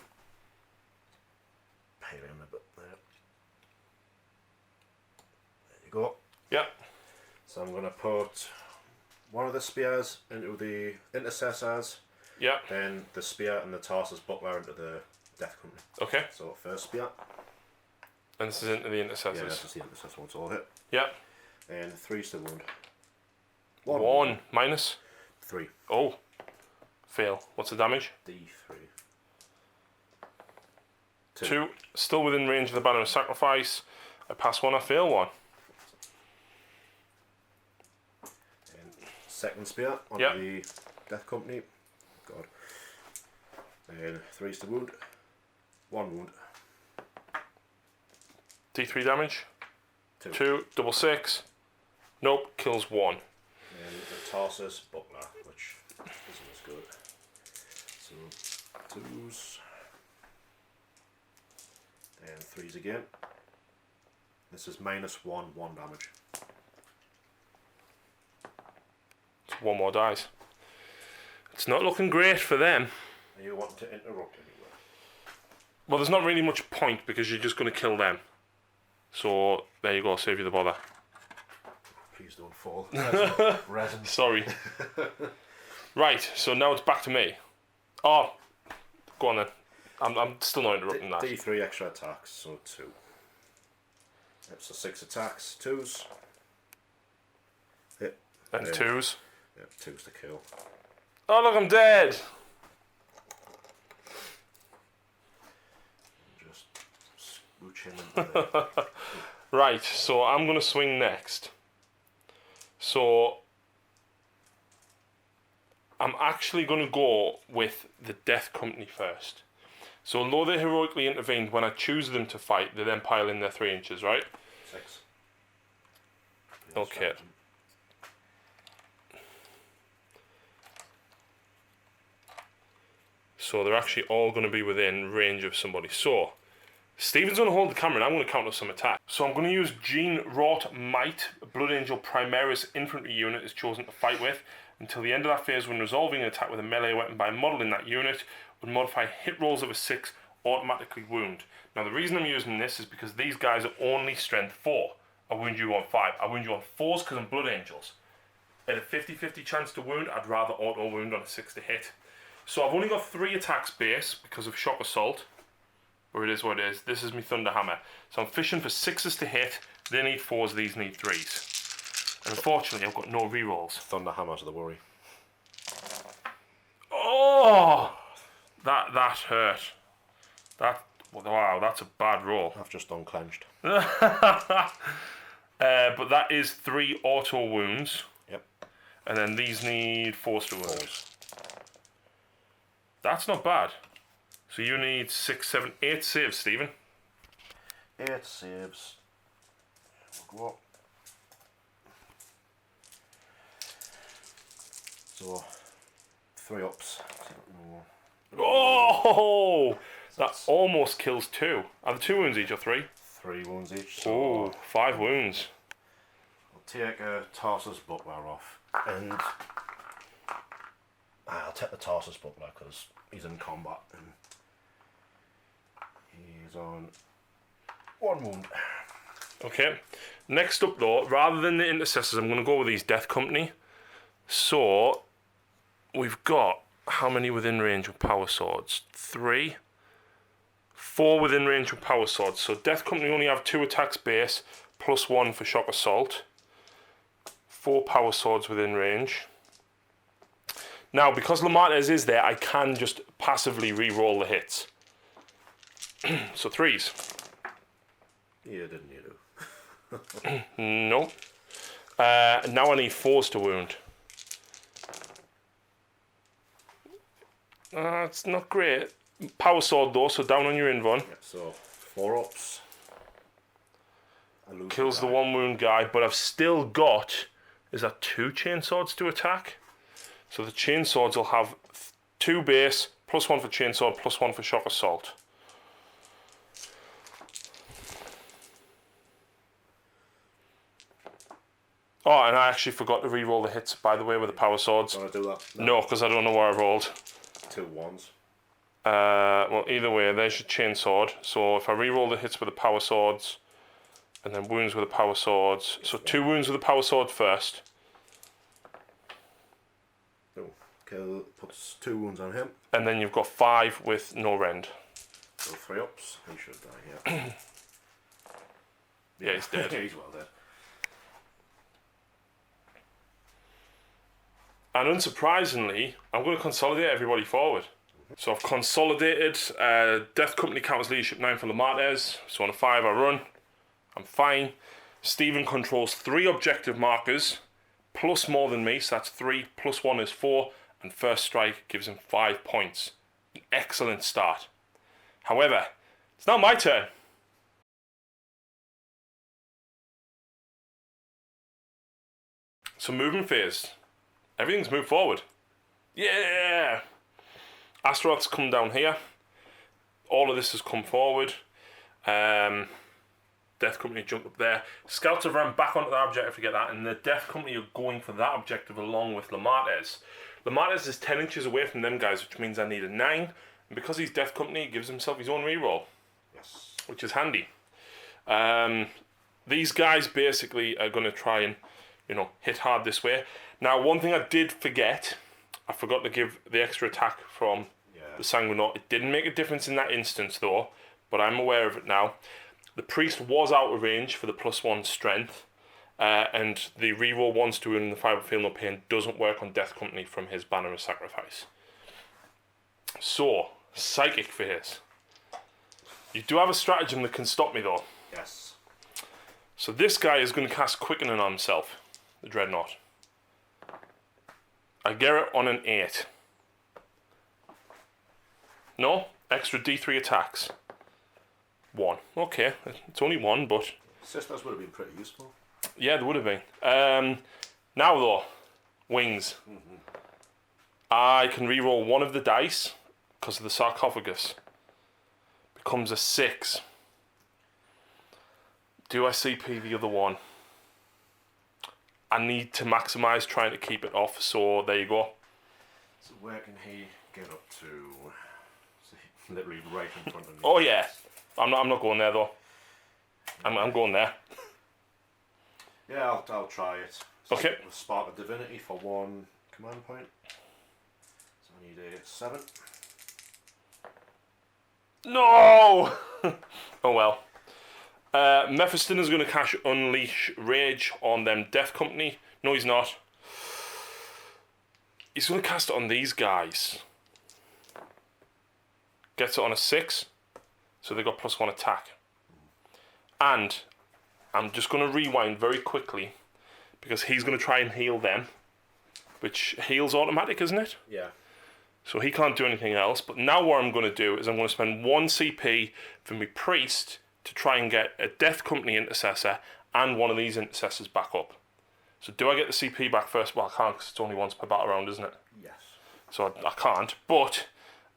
pay him a bit there. There you go. Yep. So I'm going to put one of the spears into the intercessors, Yep. then the spear and the Tarsus buckler into the Death Company. Okay. So first spear. And this is into the Yeah, intercessors. that's the intercessor one's all hit. Yep. And 3's the wound. 1 minus. 3. Oh. Fail. What's the damage? D3. 2. Still within range of the banner of sacrifice. I pass 1, I fail 1. And second spear on Yep. the Death Company. God. And 3's the wound. 1 wound. D3 damage. 2. 2. Double 6. Nope. Kills 1. And the Tarsus buckler, which isn't as good. So 2's. 3s again. This is -1, 1 damage. It's 1 more dice. It's not looking great for them. Are you wanting to interrupt anywhere? Well, there's not really much point because you're just going to kill them. So, there you go, save you the bother. Please don't fall. Resin. Sorry. Right, so now it's back to me. Oh, go on then. I'm still not interrupting that. D3 extra attacks, so 2. Yep, so 6 attacks, 2s. Hit. And 2s. Yep, 2s to kill. Oh, look, I'm dead. Just smooch him into there. Right, so I'm going to swing next. So, I'm actually going to go with the Death Company first. So, although they heroically intervened, when I choose them to fight, they then pile in their 3 inches, right? 6. Okay. So, they're actually all going to be within range of somebody. So, Stephen's going to hold the camera and I'm going to counter some attacks. So, I'm going to use Gene Wrought Might. Blood Angel Primaris infantry unit is chosen to fight with. Until the end of that phase, when resolving an attack with a melee weapon by a model in that unit, would modify hit rolls of a 6, automatically wound. Now the reason I'm using this is because these guys are only strength 4. I wound you on 5. I wound you on 4s because I'm Blood Angels. At a 50-50 chance to wound, I'd rather auto wound on a 6 to hit. So I've only got 3 attacks base because of Shock Assault. Or it is what it is. This is my Thunder Hammer. So I'm fishing for 6s to hit. They need 4s, these need 3s. And unfortunately, I've got no rerolls. Thunder Hammer's the worry. Oh! That hurt. Wow, that's a bad roll. I've just unclenched. But that is 3 auto wounds. Yep. And then these need 4 to wounds. That's not bad. So you need 6, 7, 8 saves, Stephen. 8 saves. We'll go up. So 3 ups. Oh! That almost kills 2. Are the 2 wounds each or 3? 3 wounds each. So Oh, 5 wounds. I'll take a Tarsus buckler off, and I'll take the Tarsus buckler because he's in combat and he's on 1 wound. Okay. Next up though, rather than the intercessors, I'm going to go with these Death Company. So, we've got how many within range with power swords? 3. 4 within range with power swords. So Death Company only have 2 attacks base, plus 1 for Shock Assault. 4 power swords within range. Now, because Lamartes is there, I can just passively re-roll the hits. So 3s. Yeah, didn't you do? No. Now I need 4s to wound. It's not great. Power sword though, so down on your invuln. Yeah, so 4 ups. Kills the 1 wound guy, but I've still got, is that 2 chain swords to attack? So the chain swords will have 2 base, plus 1 for chain sword, plus 1 for shock assault. Oh, and I actually forgot to re-roll the hits, by the way, with the power swords. Do you want to do that? No, because I don't know where I rolled. 2 1s. Well, either way, there's your chain sword. So if I re-roll the hits with the power swords, and then wounds with the power swords. So 2 wounds with the power sword first. Oh, kill, puts 2 wounds on him. And then you've got 5 with no rend. So 3 ups. He should die, yeah. Yeah, he's dead. He's well dead. And unsurprisingly, I'm going to consolidate everybody forward. So I've consolidated Death Company counters leadership 9 for Lamartes. So on a 5 I run. I'm fine. Stephen controls 3 objective markers, plus more than me, so that's 3, plus 1 is 4, and first strike gives him 5 points. An excellent start. However, it's now my turn. So movement phase. Everything's moved forward. Yeah! Astaroth's come down here. All of this has come forward. Death Company jumped up there. Scouts have ran back onto that objective to get that, and the Death Company are going for that objective along with Lamartes. Lamartes is 10 inches away from them guys, which means I need a 9. And because he's Death Company, he gives himself his own reroll. Yes. Which is handy. These guys basically are going to try and, hit hard this way. Now, one thing I did forget, I forgot to give the extra attack from the Sanguinaut. It didn't make a difference in that instance, though, but I'm aware of it now. The Priest was out of range for the +1 strength, and the reroll 1s to in the Fibre Feel No Pain doesn't work on Death Company from his Banner of Sacrifice. So, Psychic Phase. You do have a stratagem that can stop me, though. Yes. So this guy is going to cast Quickening on himself, the Dreadnought. I get it on an 8. No, extra D3 attacks. 1. Okay, it's only 1, but... Sisters would have been pretty useful. Yeah, they would have been. Now though, Wings. I can reroll 1 of the dice, because of the Sarcophagus. Becomes a 6. Do I CP the other one? I need to maximise trying to keep it off, so there you go. So where can he get up to? Literally right in front of me. Oh yeah. I'm not going there though. I'm going there. Yeah, I'll try it. So Okay. Spark of Divinity for 1 command point. So I need a 7. No! Oh well. Mephiston is going to cast Unleash Rage on them Death Company. No, he's not. He's going to cast it on these guys. Gets it on a 6. So they got +1 attack. And I'm just going to rewind very quickly, because he's going to try and heal them. Which heals automatic, isn't it? Yeah. So he can't do anything else. But now what I'm going to do is I'm going to spend 1 CP for my Priest to try and get a Death Company Intercessor and one of these Intercessors back up. So do I get the CP back first? Well, I can't, because it's only once per battle round, isn't it? Yes. So I can't. But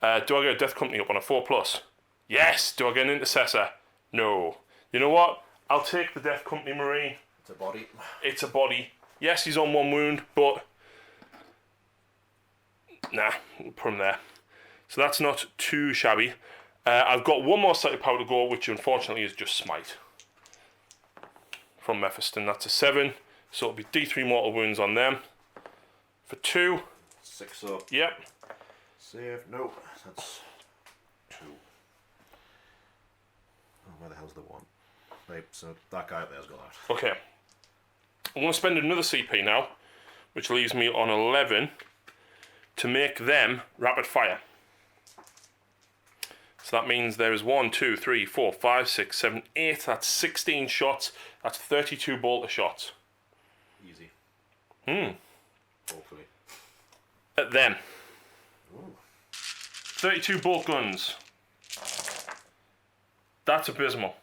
do I get a Death Company up on a 4+? Yes! Do I get an Intercessor? No. You know what? I'll take the Death Company Marine. It's a body. It's a body. Yes, he's on 1 wound, but... Nah, we'll put him there. So that's not too shabby. I've got 1 more Psychic Power to go, which unfortunately is just Smite. From Mephiston. That's a 7. So it'll be D3 mortal wounds on them. For 2. 6 up. Yep. Save. No, that's 2. Oh, where the hell's the 1? Right, so that guy up there's got that. Okay. I'm going to spend another CP now, which leaves me on 11 to make them rapid fire. So that means there is 1, 2, 3, 4, 5, 6, 7, 8. That's 16 shots. That's 32 bolter shots. Easy. Hopefully. At them. Ooh. 32 bolt guns. That's abysmal.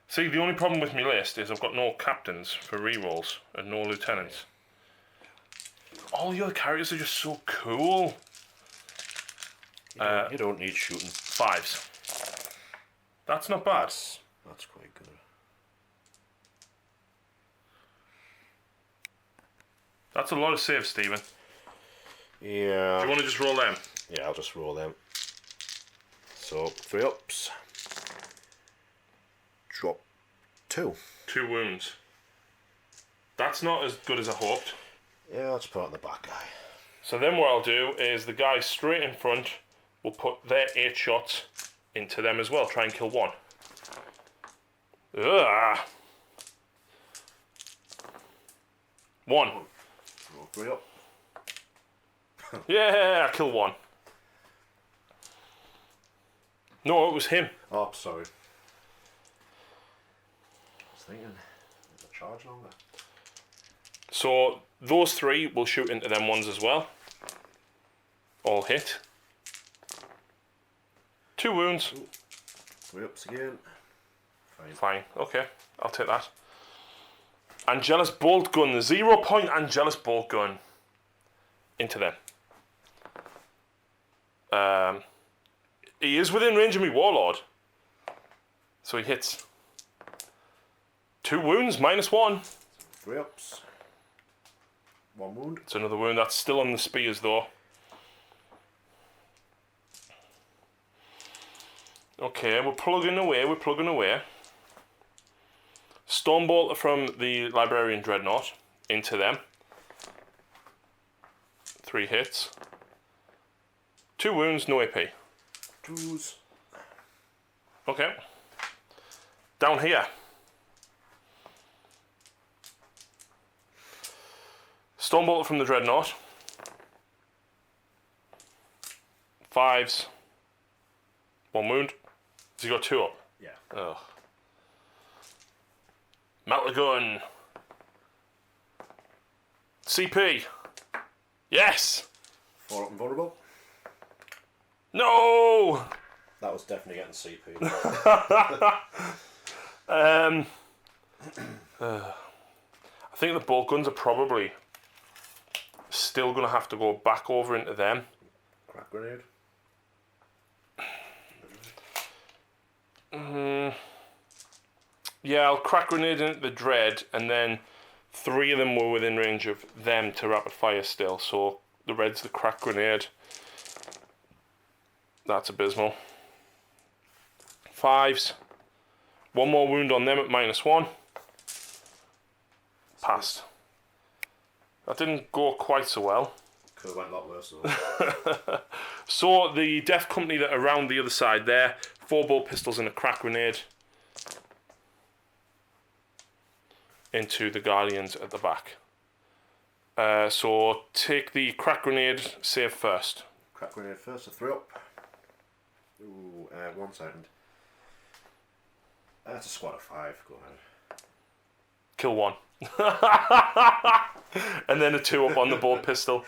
See, the only problem with my list is I've got no captains for rerolls and no lieutenants. All the other characters are just so cool. You don't need shooting. 5s. That's not bad. That's quite good. That's a lot of saves, Stephen. Yeah. Do you want to just roll them? Yeah, I'll just roll them. So 3 ups. Drop 2. 2 wounds. That's not as good as I hoped. Yeah, let's put it on the back guy. So then what I'll do is the guy straight in front will put their 8 shots into them as well. Try and kill 1. Ugh. 1. Roll 3 up. Yeah, I killed 1. No, it was him. Oh, sorry. I was thinking, is a charge longer? So those 3 will shoot into them ones as well. All hit. 2 wounds. 3 ups again. Fine. Fine. Okay, I'll take that. Angelus Bolt Gun. The 0 point Angelus Bolt Gun. Into them. He is within range of me Warlord. So he hits. 2 wounds, -1. 3 ups. 1 wound. It's another wound. That's still on the spears though. Okay, we're plugging away. Stormbolter from the Librarian Dreadnought into them. 3 hits. 2 wounds, no AP. 2s. Okay. Down here. Stormbolter from the Dreadnought. 5s. 1 wound. Has he got 2 up? Yeah. Ugh. Maltagun. CP. Yes! 4 up and vulnerable. No! That was definitely getting CP. I think the bolt guns are probably still going to have to go back over into them. Crack grenade. Yeah, I'll crack grenade into the Dread, and then 3 of them were within range of them to rapid fire still, so the Red's the crack grenade. That's abysmal. 5s. 1 more wound on them at -1. Passed. That didn't go quite so well. Could have went a lot worse though. So the Death Company that are around the other side there, 4 bolt pistols and a crack grenade into the Guardians at the back. So take the crack grenade save first. Crack grenade first, a 3 up. Ooh, 1 second. That's a squad of 5, go ahead. Kill 1. And then a 2 up on the bolt pistol.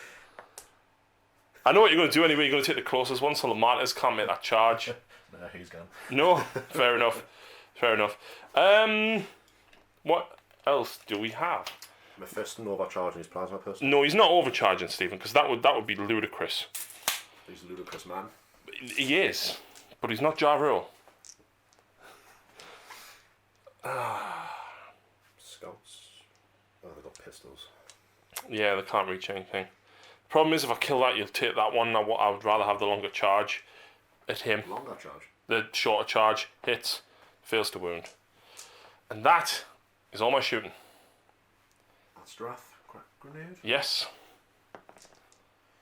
I know what you're going to do anyway. You're going to take the closest one so the Martyrs can't make that charge. No, he's gone. No? Fair enough. Fair enough. What else do we have? Mephiston overcharging his plasma pistol. No, he's not overcharging, Stephen, because that would be ludicrous. He's a ludicrous man. He is, but he's not Ja Rule. Scouts. Oh, they've got pistols. Yeah, they can't reach anything. Problem is, if I kill that, you'll take that one. I would rather have the longer charge at him. Longer charge? The shorter charge hits, fails to wound. And that is all my shooting. Strath, crack grenade? Yes.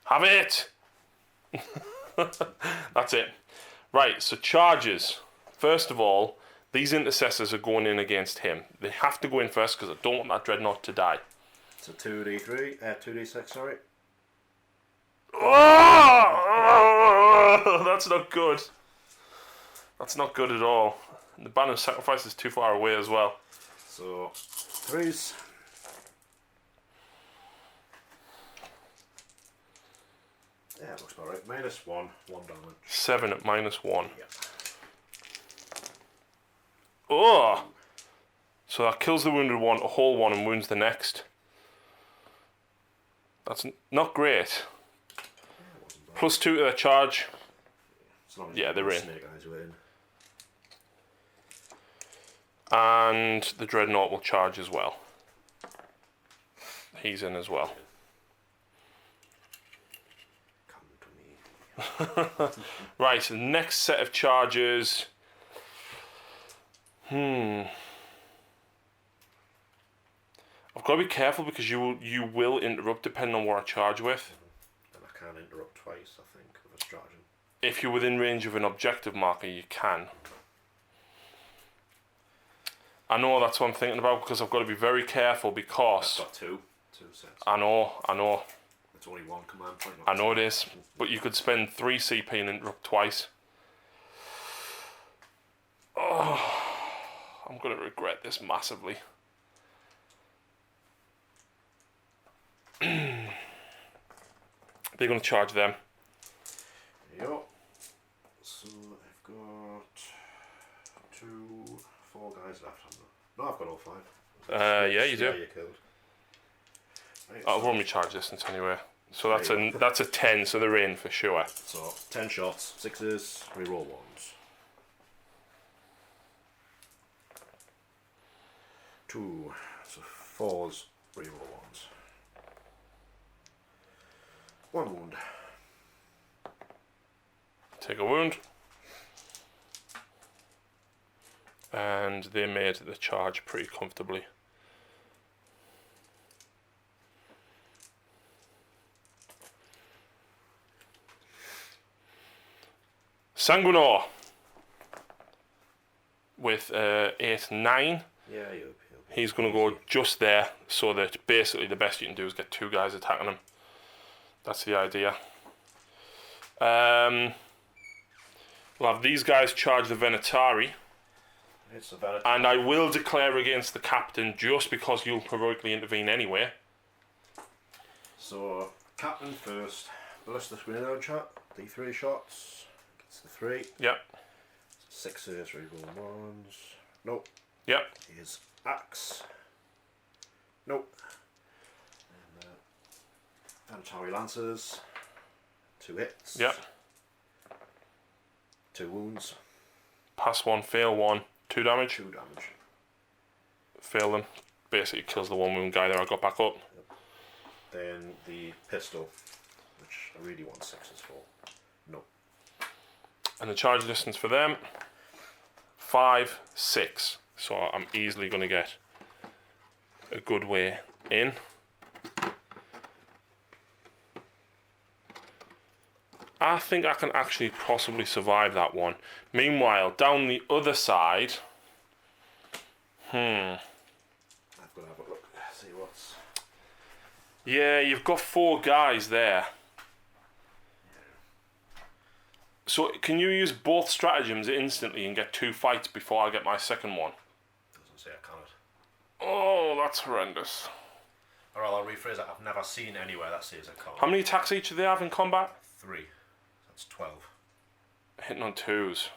Have it! That's it. Right, so charges. First of all, these intercessors are going in against him. They have to go in first because I don't want that Dreadnought to die. So 2d3, 2d6, sorry. Oh, that's not good. That's not good at all. The Banner of Sacrifice is too far away as well. So 3s. Yeah, it looks about right. -1, 1 damage. 7 at -1. Yeah. Oh! So that kills the wounded one, a whole one, and wounds the next. That's not great. +2 to their charge. As long as yeah, they're in. Snake Eyes were in. And the Dreadnought will charge as well. He's in as well. Come to me. Right, so the next set of charges. I've got to be careful because you will interrupt depending on what I charge with. And I can interrupt twice, I think, with a stratagem. If you're within range of an objective marker, you can. I know that's what I'm thinking about because I've got to be very careful because... I've got two sets. I know. It's only 1 command point. I know it is, but you could spend 3 CP and interrupt twice. Oh, I'm going to regret this massively. They're going to charge them. Yep. So I've got 4 guys left. No, I've got all 5. Yeah, you do. You killed. Right, I'll run me charge distance anyway. So that's a 10, so they're in for sure. So 10 shots, 6s, reroll 1s. 2. So 4s, reroll 1s. 1 wound. Take a wound. And they made the charge pretty comfortably. Sanguinor with 8-9. Yeah, He's going to go just there, so that basically the best you can do is get 2 guys attacking him. That's the idea. We'll have these guys charge the Venatari. It's a Venatari. And I will declare against the captain just because you'll heroically intervene anyway. So, captain first. Ballistic grenade shot. D3 shots. Gets the 3. Yep. 6s, reroll 1s. Nope. Yep. Here's axe. Nope. And Venatari Lancers. 2 hits. Yep. 2 wounds. Pass 1, fail 1, 2 damage. 2 damage. Fail them. Basically kills the 1 wound guy there. I got back up. Yep. Then the pistol, which I really want 6s for. Nope. And the charge distance for them, 5, 6. So I'm easily going to get a good way in. I think I can actually possibly survive that one. Meanwhile, down the other side, I've got to have a look, see what's... yeah, you've got 4 guys there. So can you use both stratagems instantly and get 2 fights before I get my second one? Doesn't say I cannot. Oh, that's horrendous. Or I'll rephrase that. I've never seen anywhere that says I can't. How many attacks each do they have in combat? 3. That's 12. Hitting on 2s.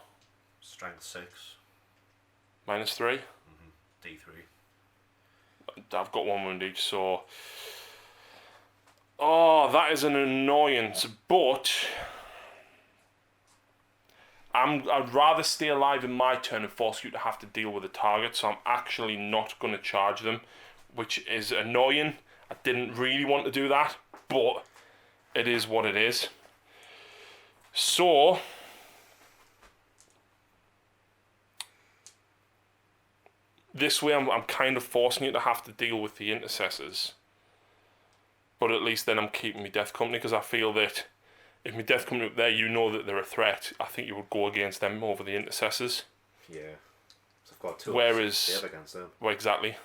Strength 6. -3. D3. I've got 1 wound each, so... oh, that is an annoyance, but... I'd rather stay alive in my turn and force you to have to deal with a target, so I'm actually not going to charge them, which is annoying. I didn't really want to do that, but it is what it is. So, this way I'm kind of forcing you to have to deal with the intercessors, but at least then I'm keeping my death company, because I feel that if my death company up there, you know that they're a threat, I think you would go against them over the intercessors. Yeah. So I've got 2 Whereas, against them. well, exactly.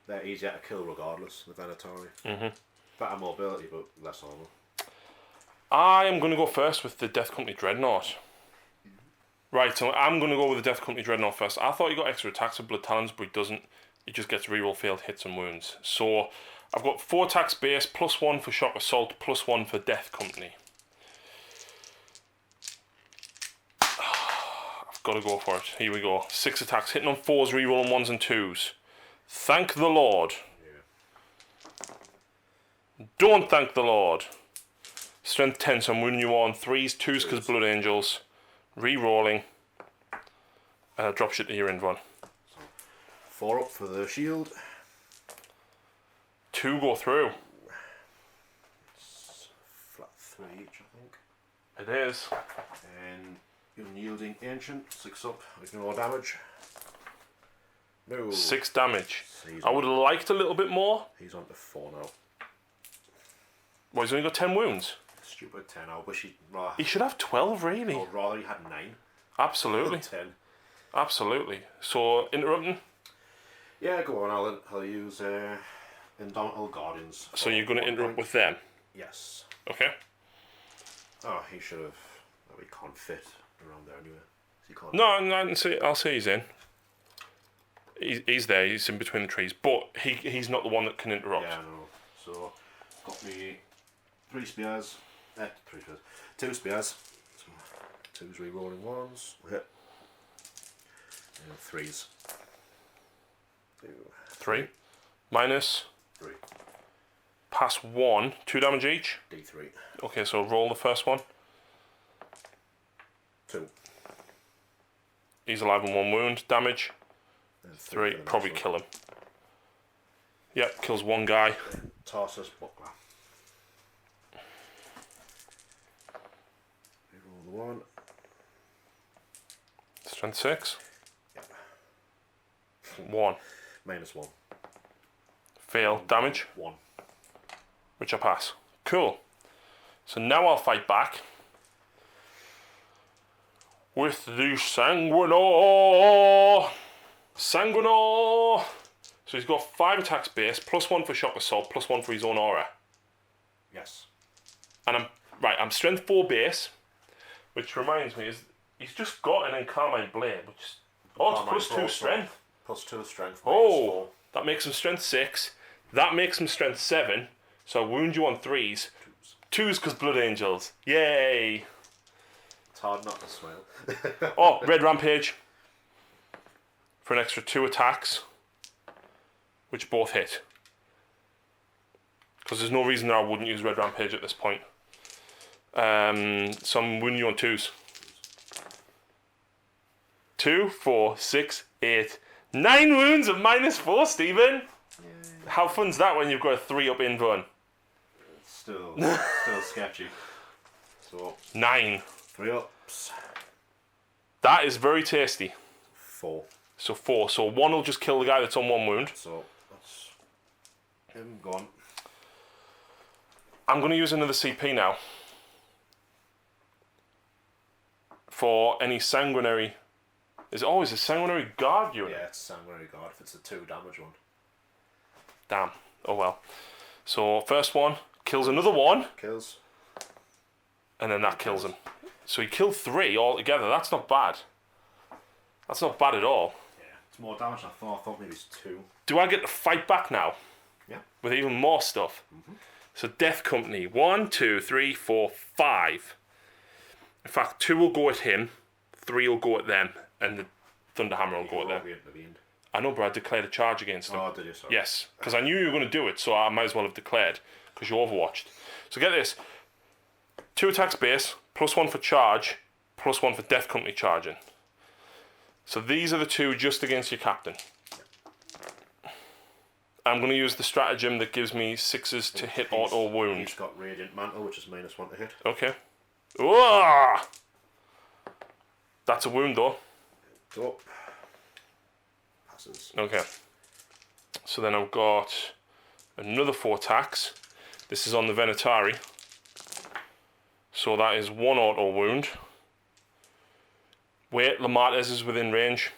They're easier to kill regardless, the Venatari. Mm-hmm. Better mobility, but less armor. I am going to go first with the Death Company Dreadnought. Right, so I'm going to go with the Death Company Dreadnought first. I thought he got extra attacks with Blood Talons, but he doesn't. He just gets reroll failed hits and wounds. So I've got 4 attacks base, +1 for Shock Assault, +1 for Death Company. I've got to go for it. Here we go. 6 attacks, hitting on 4s, rerolling 1s and 2s. Thank the Lord. Yeah. Don't thank the Lord. Strength 10, so I'm wounding you on 3s, 2s because Blood Angels. Rerolling. Drop shit to your end one. So 4 up for the shield. 2 go through. It's flat 3 each, I think. It is. And unyielding ancient, 6 up, ignore damage. No. 6 damage. So I would have liked a little bit more. He's on to 4 now. Well, he's only got 10 wounds. Stupid 10. I wish he'd. He should have 12, really. Or rather, he had 9. Absolutely. 10. Absolutely. So, interrupting. Yeah, go on. I'll use Indomitable Guardians. So you're going to interrupt with them? Yes. Okay. Oh, he should have. He can't fit around there anyway. He can't. No, I'll say he's in. He's there. He's in between the trees, but he's not the one that can interrupt. Yeah, no. So got me 3 spears. 3 spears. 2 spears. So 2's rerolling 1s. Hit. And 3s. 3. Minus. 3. Pass 1. 2 damage each. D3. Okay, so roll the first one. 2. He's alive on 1 wound. Damage. And 3. for the Probably next kill him. Yep, kills one guy. one. Tarsus Buckler. Reroll the 1. Strength 6. Yep. 1. -1. Fail. Damage, 1. which I pass. Cool. So now I'll fight back with the Sanguinor. Sanguinor. So he's got 5 attacks base, +1 for shock assault, +1 for his own aura. Yes. And I'm strength 4 base, which reminds me is he's just got an Encarmine Blade, which is it's +2 strength. +2 strength. Oh, that makes him strength 6. That makes him strength 7. So I wound you on 3s. 2s because Blood Angels. Yay! It's hard not to smile. Oh, Red Rampage. For an extra 2 attacks. Which both hit. Because there's no reason that I wouldn't use Red Rampage at this point. So I'm wounding you on 2s. 2, 4, 6, 8, 9 wounds of -4, Stephen! Yeah. How fun's that when you've got a 3 up invuln? Still sketchy. So 9. 3 ups. That is very tasty. 4. So 4. So 1 will just kill the guy that's on 1 wound. So that's him gone. I'm going to use another CP now. For any sanguinary. Is it always a sanguinary guard unit? Yeah, it's Sanguinary Guard if it's a 2 damage one. Damn. Oh well. So first one kills another 1. Kills. And then that kills him. So he killed 3 altogether. That's not bad. That's not bad at all. Yeah, it's more damage than I thought. I thought maybe it's 2. Do I get to fight back now? Yeah. With even more stuff? Mm-hmm. So Death Company. 1, 2, 3, 4, 5. In fact, 2 will go at him. 3 will go at them. And the Thunderhammer will go at them. I know, but I declared a charge against them. Oh, did you? Sorry. Yes, because I knew you were going to do it, so I might as well have declared, because you overwatched. So get this. 2 attacks base, +1 for charge, +1 for Death Company charging. So these are the 2 just against your captain. I'm going to use the stratagem that gives me 6s to hit auto wound. He's got Radiant Mantle, which is -1 to hit. Okay. Whoa! That's a wound though. Go up. Passes. Okay. So then I've got another 4 attacks. This is on the Venatari. So that is 1 auto wound. Wait, Lamartes is within range.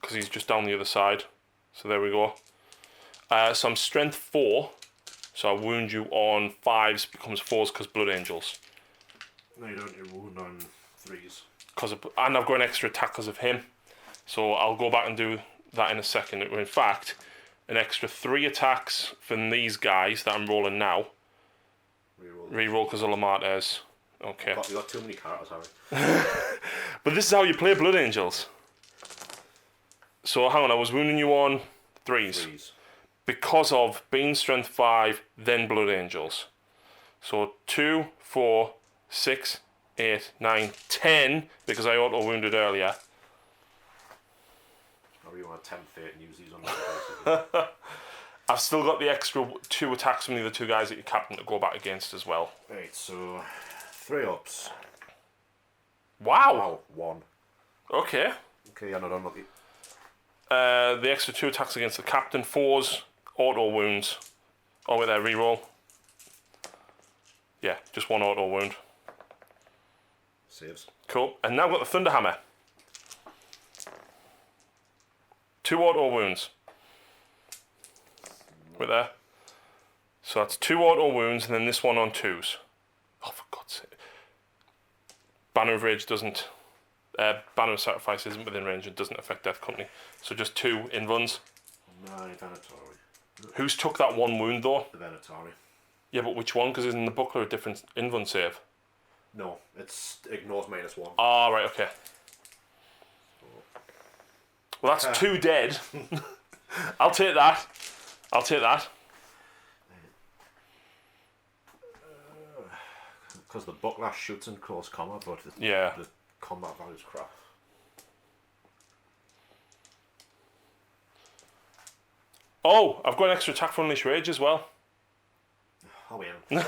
Because he's just down the other side. So there we go. So I'm strength 4. So I wound you on 5s, becomes 4s because Blood Angels. No, you don't. You wound on 3s. And I've got an extra attack because of him. So I'll go back and do that in a second. In fact, an extra 3 attacks from these guys that I'm rolling now. Reroll because of Lamartes. Okay. You got too many characters, Harry. But this is how you play Blood Angels. So hang on, I was wounding you on 3s. Because of being strength 5, then Blood Angels. So 2, 4, 6, 8, 9, 10, because I auto wounded earlier. Or you want to tempt fate and use these on the I've still got the extra 2 attacks from the other 2 guys that your captain to go back against as well. Right, so 3 ups. Wow. 1. Okay. Okay, you're not unlucky. The extra 2 attacks against the captain, 4s, auto wounds. Oh wait there, reroll. Yeah, just 1 auto wound. Saves. Cool. And now I've got the Thunderhammer. 2 auto wounds. Wait there. So that's 2 auto wounds and then this one on 2s. Oh, for God's sake. Banner of Rage doesn't... Banner of Sacrifice isn't within range and doesn't affect Death Company. So just 2 invuns. No, Venatari. Who's took that 1 wound though? The Venatari. Yeah, but which one? Because in the booklet a different invuln save. No, it ignores -1. Ah, right, okay. Well, that's 2 dead. I'll take that. I'll take that. Because the Bucklash shoots in close combat, but the combat value's crap. Oh, I've got an extra attack for Unleash Rage as well. Oh, yeah.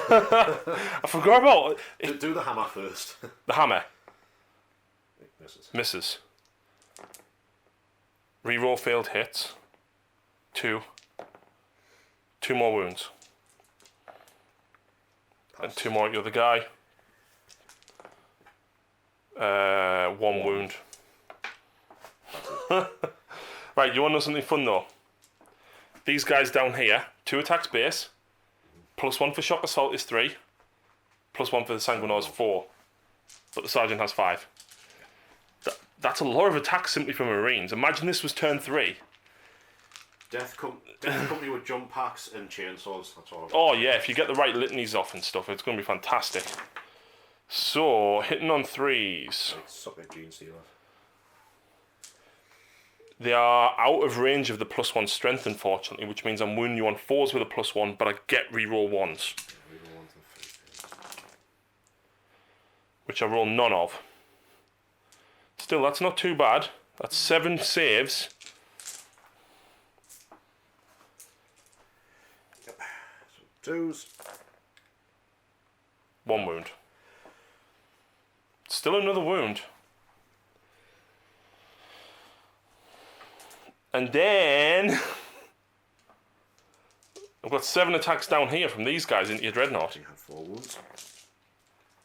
I forgot about it. Do the hammer first. The hammer. Misses. Misses. Reroll failed hits. 2. 2 more wounds. Pass. And 2 more at the other guy. 1 wound. Right, you want to know something fun though? These guys down here, 2 attacks base, +1 for shock assault is 3, +1 for the sanguinor is 4, but the sergeant has 5. That's a lot of attacks simply for Marines. Imagine this was turn 3. Death Company with jump packs and chainsaws. That's all. Oh yeah, if you get the right litanies off and stuff, it's going to be fantastic. So, hitting on 3s. Suck a gene stealer. They are out of range of the +1 strength, unfortunately, which means I'm wounding you on 4s with a +1, but I get reroll 1s. Reroll 1 to the face. Which I roll none of. Still, that's not too bad. That's 7 saves. Yep. So 2s. 1 wound. Still another wound. And then I've got 7 attacks down here from these guys into your dreadnought. You have 4 wounds.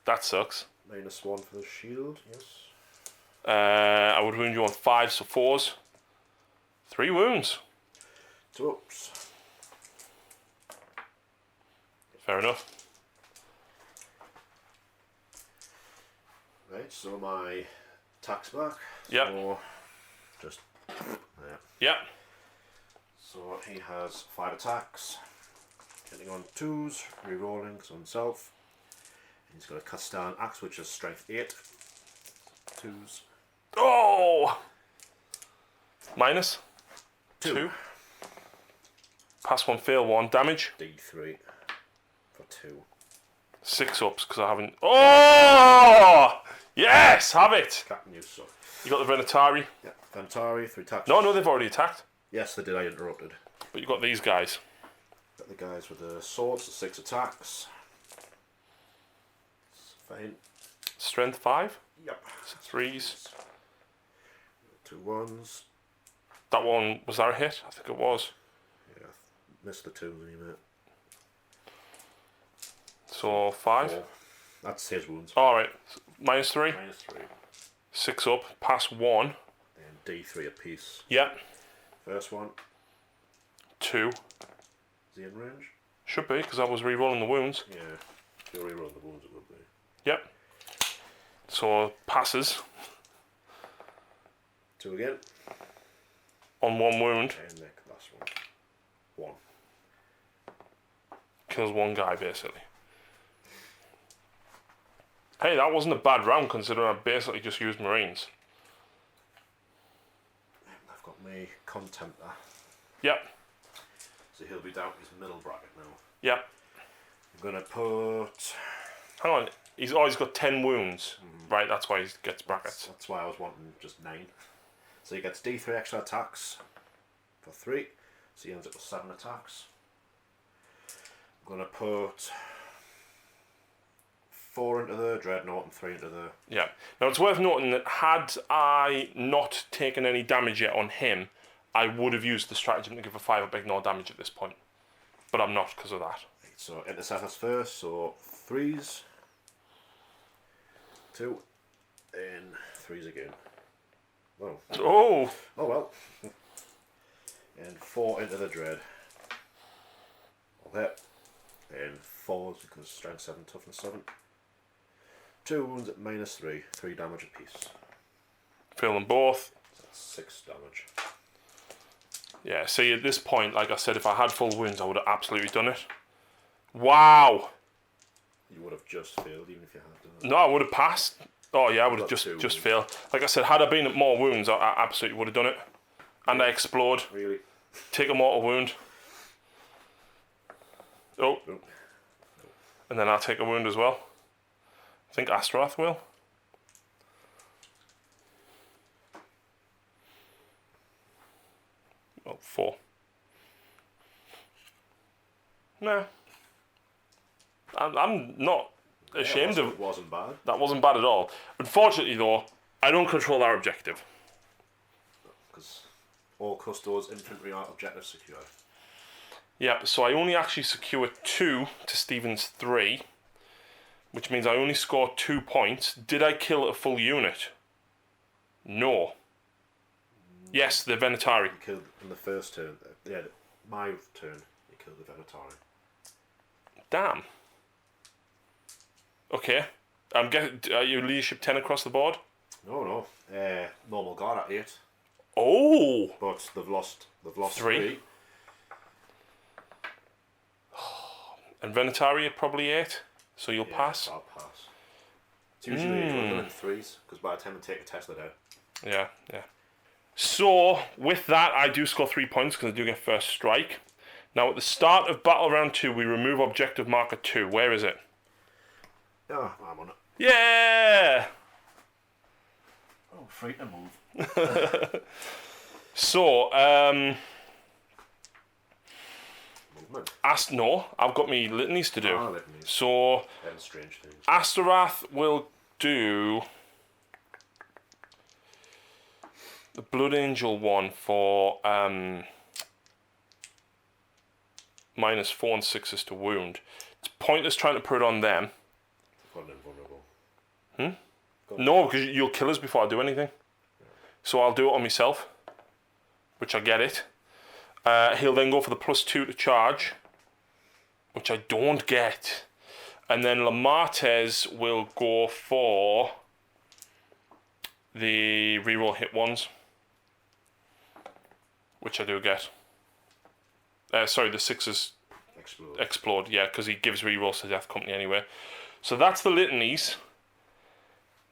That sucks. -1 for the shield, yes. I would wound you on 5, so 4s. 3 wounds. 2 ups. Fair enough. Right, so my attack's back. Yep. So just there. Yep. So he has 5 attacks. Hitting on 2s, rerolling on himself. And he's got a Castan axe, which is strength 8. 2s. Oh! Minus? 2. 2. Pass 1, fail 1. Damage? D3 for 2. 6 ups, because I haven't... Oh! Yes! Have it! Captain, you suck. You got the Venatari? Yeah, Vantari, 3 attacks. No, they've already attacked. Yes, they did, I interrupted. But you got these guys. Got the guys with the swords, 6 attacks. It's fine. Strength 5? Yep. 3s. 2 1s. That one, was that a hit? I think it was. Yeah, missed the 2s anyway. So 5. 4. That's his wounds. Alright. Minus 3. -3. 6 up. Pass 1. Then D3 apiece. Yep. First one, 2. is he in range? Should be, because I was re-rolling the wounds. Yeah. If you reroll the wounds, it would be. Yep. So passes 2 again. on 1 wound. And neck, last one. 1. Kills 1 guy, basically. Hey, that wasn't a bad round, considering I basically just used Marines. I've got my contemptor. Yep. So he'll be down his middle bracket now. Yep. I'm going to put... Hang on. He's always got 10 wounds. Right, that's why he gets brackets. That's why I was wanting just 9. So he gets D3 extra attacks for 3. So he ends up with 7 attacks. I'm going to put 4 into the dreadnought and 3 into the... Yeah. Now, it's worth noting that had I not taken any damage yet on him, I would have used the stratagem to give a 5 up ignore damage at this point. But I'm not because of that. So interceptors first, so 3s. 2. And 3s again. Oh. Oh! Oh well. And 4 into the dread. All hit. And 4s because strength 7, toughness 7. 2 wounds at -3. 3 damage apiece. Fail them both. That's 6 damage. Yeah, see, at this point, like I said, if I had full wounds, I would have absolutely done it. Wow! You would have just failed even if you had done it. No, I would have passed. Oh yeah, I would have Got just 2 failed. Like I said, had I been at more wounds, I absolutely would have done it. And I explode. Really? Take a mortal wound. Oh. Oh. And then I'll take a wound as well. I think Astaroth will. Oh, 4. Nah. I'm not ashamed of... It wasn't bad. That wasn't bad at all. Unfortunately, though, I don't control our objective. Because all Custodes infantry are objective secured. Yep, so I only actually secure 2 to Stephen's 3, which means I only scored 2 points. Did I kill a full unit? No. Yes, the Venatari. You killed in the first turn. Yeah, my turn, you killed the Venatari. Damn. Okay. I'm getting. Are you leadership 10 across the board? No. Normal guard at 8. Oh! But they've lost 3. And Venatari are probably 8, so you'll pass? I'll pass. It's usually in 3s, because by the time they take a test, they're dead. Yeah. So, with that, I do score 3 points, because I do get first strike. Now, at the start of battle round 2, we remove objective marker 2. Where is it? Yeah, I'm on it. Yeah! Oh, free to move. So, Movement. no, I've got me litanies to do. Litanies. So, And strange things. Astaroth will do the Blood Angel one for -4 and 6s to wound. It's pointless trying to put it on them. Gone invulnerable. No, because you'll kill us before I do anything. So I'll do it on myself, which I get it. He'll then go for the +2 to charge, which I don't get. And then Lamartez will go for the reroll hit ones, which I do get. Sorry, the 6s explode, yeah, because he gives rerolls to Death Company anyway. So that's the litanies.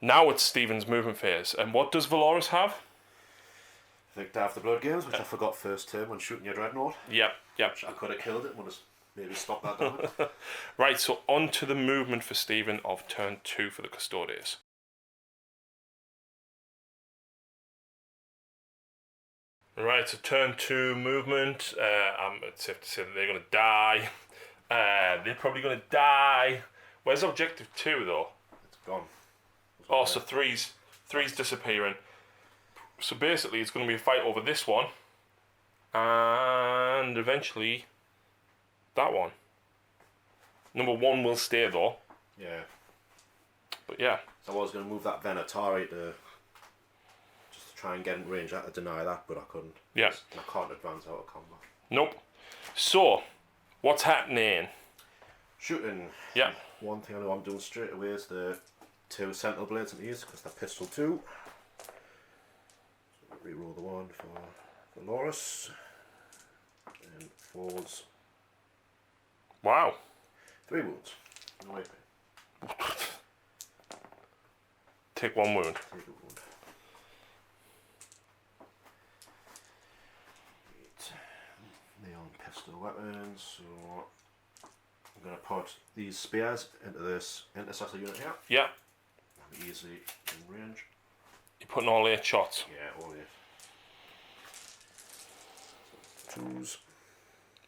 Now it's Stephen's movement phase. And what does Valoris have? I think Day of the Blood Games, which I forgot first turn when shooting your Dreadnought. Yep. Which I could have killed it and would have maybe stopped that damage. Right, so on to the movement for Stephen of turn 2 for the Custodes. Right, so turn 2 movement. It's safe to say that they're going to die. They're probably going to die. Where's objective 2 though? It's gone. Oh, so three's disappearing. So basically it's going to be a fight over this one. And eventually that one. Number 1 will stay though. Yeah. But yeah. So I was going to move that Venatari to just to try and get in range. I had to deny that, but I couldn't. Yeah. And I can't advance out of combat. Nope. So, what's happening? Shooting. Yeah. One thing I know I'm doing straight away is the 2 Sentinel Blades in these, because they're pistol 2. So reroll the 1 for Loris. And forwards. Wow. 3 wounds. No AP. Take 1 wound. Take a wound. Right. Neon pistol weapons. So I'm going to put these spears into this intercessor unit here. Yeah. And easily in range. You're putting all 8 shots. Yeah, all 8. 2s.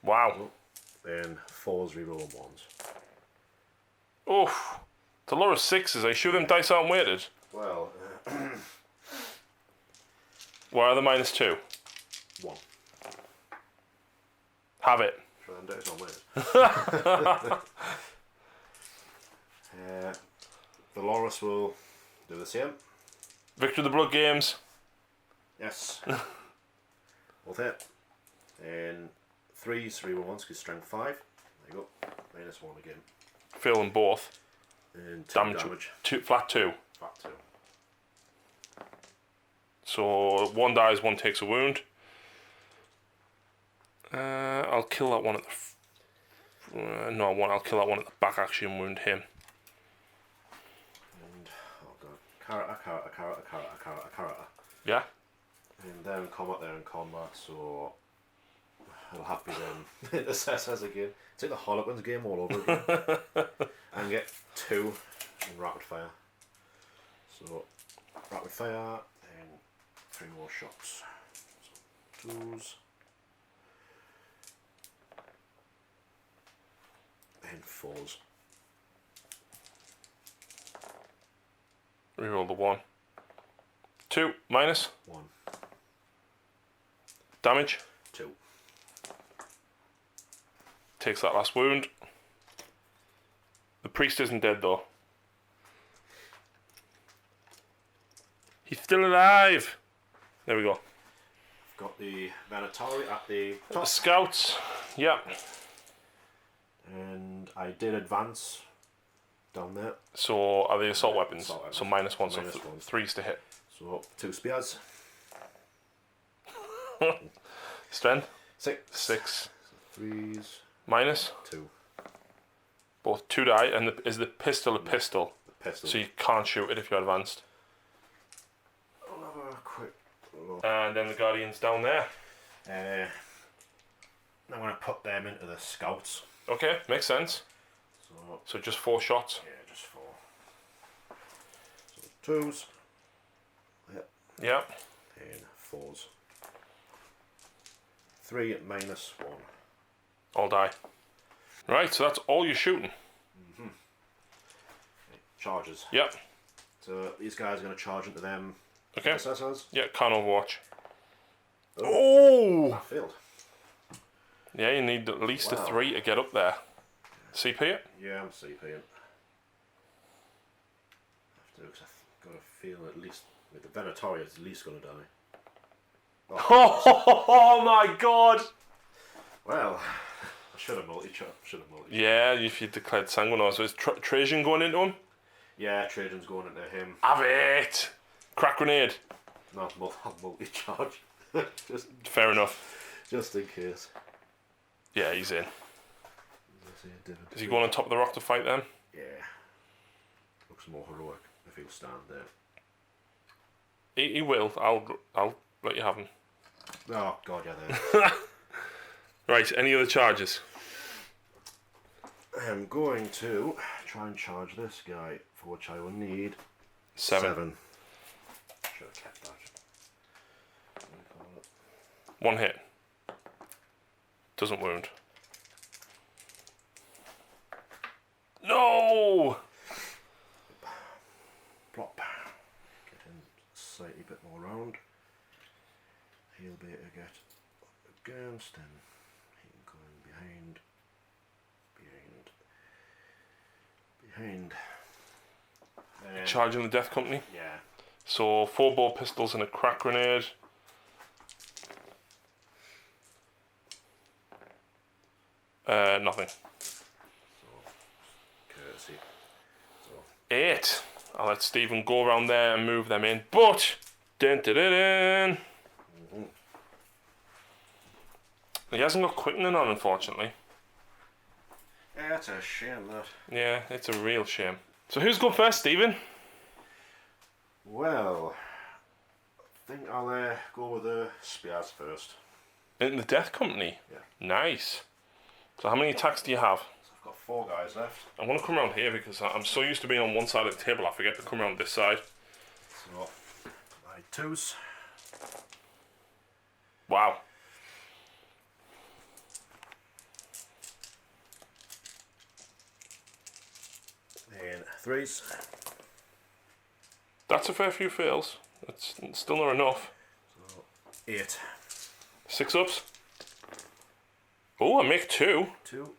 Wow. Then 4s reroll 1s. Oof. It's a lot of 6s. I shoot them dice aren't weighted. Well, Where are the -2? 1. Have it. Try and do it on weighted. The Loris will do the same. Victor of the Blood Games. Yes. Both hit. And 3s, 3 1s, because strength 5. There you go. -1 again. Fail them both. And 2 Damage. Flat 2. Flat 2. So 1 dies, 1 takes a wound. I'll kill that one at the... no, I'll kill that one at the back actually and wound him. And I'll go character. Yeah? And then combat there in combat, so I'll have to then assess again. Take the Harlequins game all over again. And get 2 in rapid fire. So rapid fire and 3 more shots. So 2s. And 4s. Reroll the 1. 2 minus. 1. Damage. 2. Takes that last wound. The priest isn't dead though. He's still alive. There we go. Got the Venatori at the The top. scouts. Yep. And I did advance down there. So are they assault weapons? Assault weapons. So -1, Minus so 1. 3s to hit. So 2 spears. Strength. 6. 6. 3s. Minus. 2. Both 2 die, and is the pistol a pistol? The pistol. So you can't shoot it if you're advanced. I'll have a quick look. And then the guardian's down there. I'm going to put them into the scouts. Okay, makes sense. So just 4 shots. Yeah, just 4. So 2s. Yep. Yep. And 4s. 3 minus 1. All die. Right, so that's all you're shooting. Charges. Yep. So these guys are going to charge into them. Okay. Assessors. Yeah, can't overwatch. Oh! I failed. Yeah, you need at least a 3 to get up there. CP it? Yeah, I'm CPing. I have to, because I've got to feel at least with the Venatori, it's at least going to die. Oh my god! Well, I should have multi-shot. Yeah, if you declared Sanguinor, so is Trajan going into him? Yeah, Trajan's going into him. Have it! Crack grenade. Not multi-charge. Fair enough. Just in case. Yeah, he's in. Is he going on top of the rock to fight them? Yeah. Looks more heroic if he'll stand there. He will. I'll let you have him. Oh god, yeah, there. Right, any other charges? I'm going to try and charge this guy, for which I will need 7. Should have kept that. 1 hit. Doesn't wound. No! Plop. Get him slightly bit more round. He'll be able to get against him. He can go in behind. Charging the Death Company. Yeah. So 4 ball pistols and a crack grenade. Nothing. So, courtesy. So, 8. I'll let Stephen go around there and move them in. But, dun, dun, dun, dun. He hasn't got quickening on, unfortunately. yeah, that's a shame, that. Yeah, it's a real shame. So who's going first, Stephen? Well, I think I'll go with the spears first. In the Death Company? Yeah. Nice. So how many attacks do you have? So I've got 4 guys left. I want to come around here because I'm so used to being on one side of the table I forget to come around this side. So, my 2s. Wow. And 3s. That's a fair few fails. It's still not enough. So, 8. 6 ups. Oh, I make 2. 2.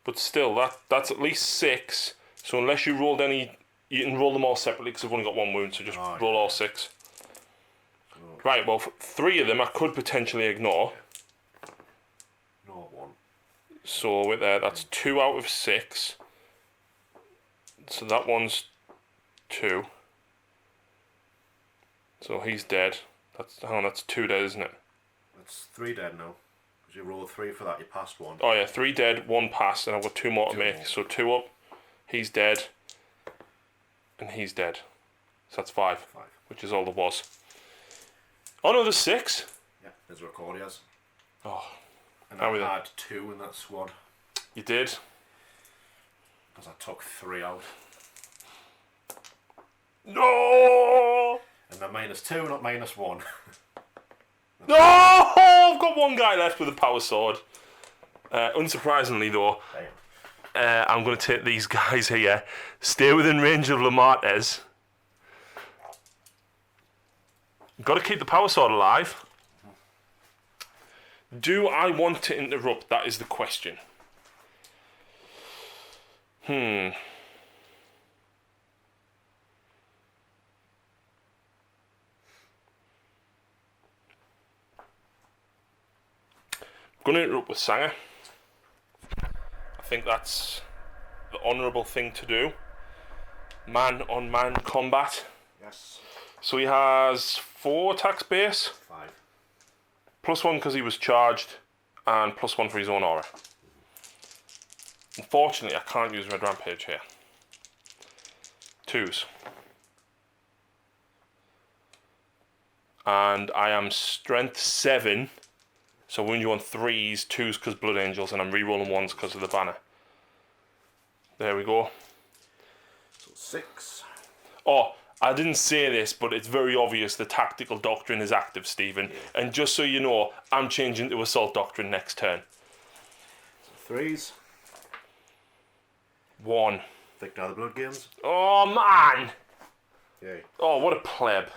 But still, that's at least 6. So unless you rolled any, you can roll them all separately because I've only got 1 wound. So just roll all 6. So, Right. Well, 3 of them I could potentially ignore. no 1. So with there, that's 2 out of 6. So that one's 2. So he's dead. That's 2 dead, isn't it? That's 3 dead now. Because you roll 3 for that, you passed 1. Oh yeah, 3 dead, 1 passed, and I've got 2 more to 2 make. more. So 2 up, he's dead, and he's dead. So that's 5, 5. which is all there was. Oh no, there's 6. Yeah, there's Recordias. Oh, And how I are they? had 2 in that squad. You did? Because I took 3 out. No! And they're -2, not -1. No! I've got 1 guy left with a power sword. Unsurprisingly though, Damn. I'm going to take these guys here. Stay within range of Lamartes. Got to keep the power sword alive. Do I want to interrupt? That is the question. I'm going to interrupt with Sanger. I think that's the honourable thing to do. Man-on-man combat. Yes. So he has 4 attacks base. 5. +1 because he was charged, and +1 for his own aura. Unfortunately, I can't use Red Rampage here. 2s. And I am strength 7, so wound you on 3s, 2s because Blood Angels, and I'm re-rolling 1s because of the banner. There we go. So 6. Oh, I didn't say this, but it's very obvious the Tactical Doctrine is active, Stephen. Yeah. And just so you know, I'm changing to Assault Doctrine next turn. So 3s. 1. Victor of the Blood Games. Oh, man! Yay. Oh, what a pleb.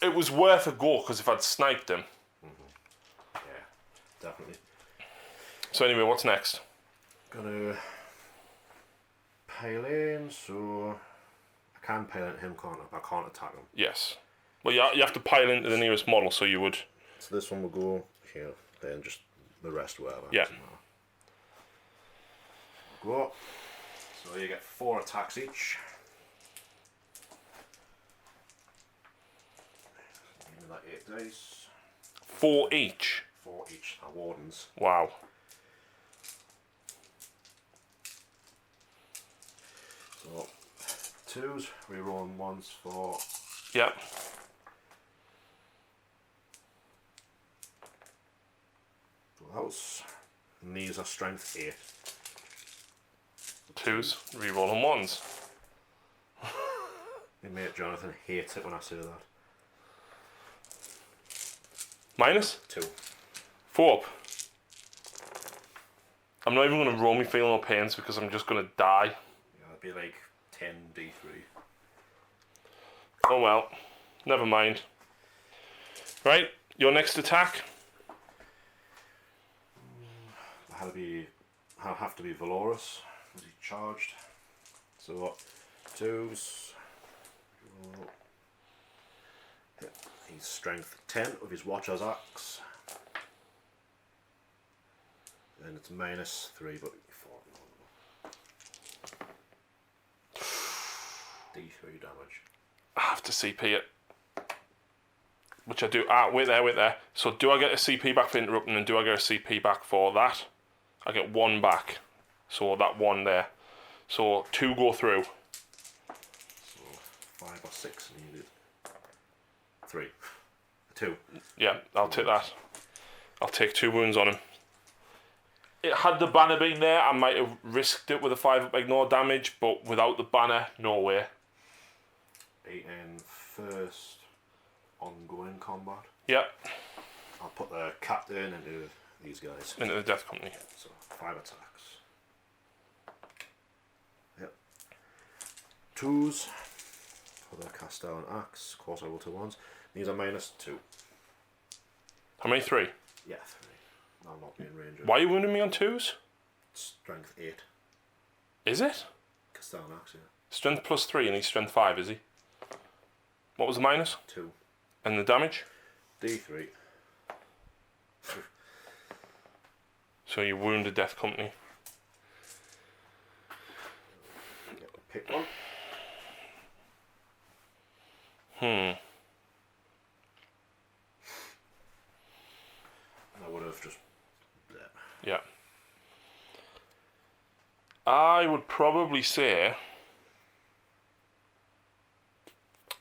It was worth a go, because if I'd sniped him. Yeah, definitely. So anyway, what's next? Gonna pile in, so I can pile into him, can't I? I can't attack him. Yes. Well, you have to pile into the nearest model, so you would. So this one will go here, then just the rest wherever. Yeah. Go. So you get 4 attacks each. Give me that 8 dice. 4 each? 4 each. Are wardens. Wow. So 2s, rerolling 1s for. Yep. Those. And these are strength 8. 2s, rerolling 1s. My mate Jonathan hates it when I say that. Minus? 2. 4 up. I'm not even going to roll me feeling no pains because I'm just going to die. Yeah, it'd be like 10 D3. Oh well, never mind. Right, your next attack. I'll have to be Valorous. Was he charged? So 2s. He's strength 10 with his Watcher's Axe. And it's -3, but 4. D3 damage. I have to CP it. Which I do. Ah, wait there. So do I get a CP back for interrupting, and do I get a CP back for that? I get 1 back. So that 1 there. So 2 go through. So 5 or 6 needed. 3. 2. Yeah, I'll take that. I'll take 2 wounds on him. Had the banner been there, I might have risked it with a 5 up ignore damage, but without the banner, no way. 8 in first ongoing combat. Yep. I'll put the captain into these guys. Into the Death Company. So 5 attacks. Yep. 2s for the cast down axe, quarter roll to 1s. These are -2. How many? 3? Yeah, 3. I'll not be in range. Why are you wounding me on 2s? Strength 8. Is it? Cast down axe, yeah. Strength +3 and he's strength 5, is he? What was the minus? 2. And the damage? D3. So you wounded Death Company. Pick one. I would have just. Yeah. I would probably say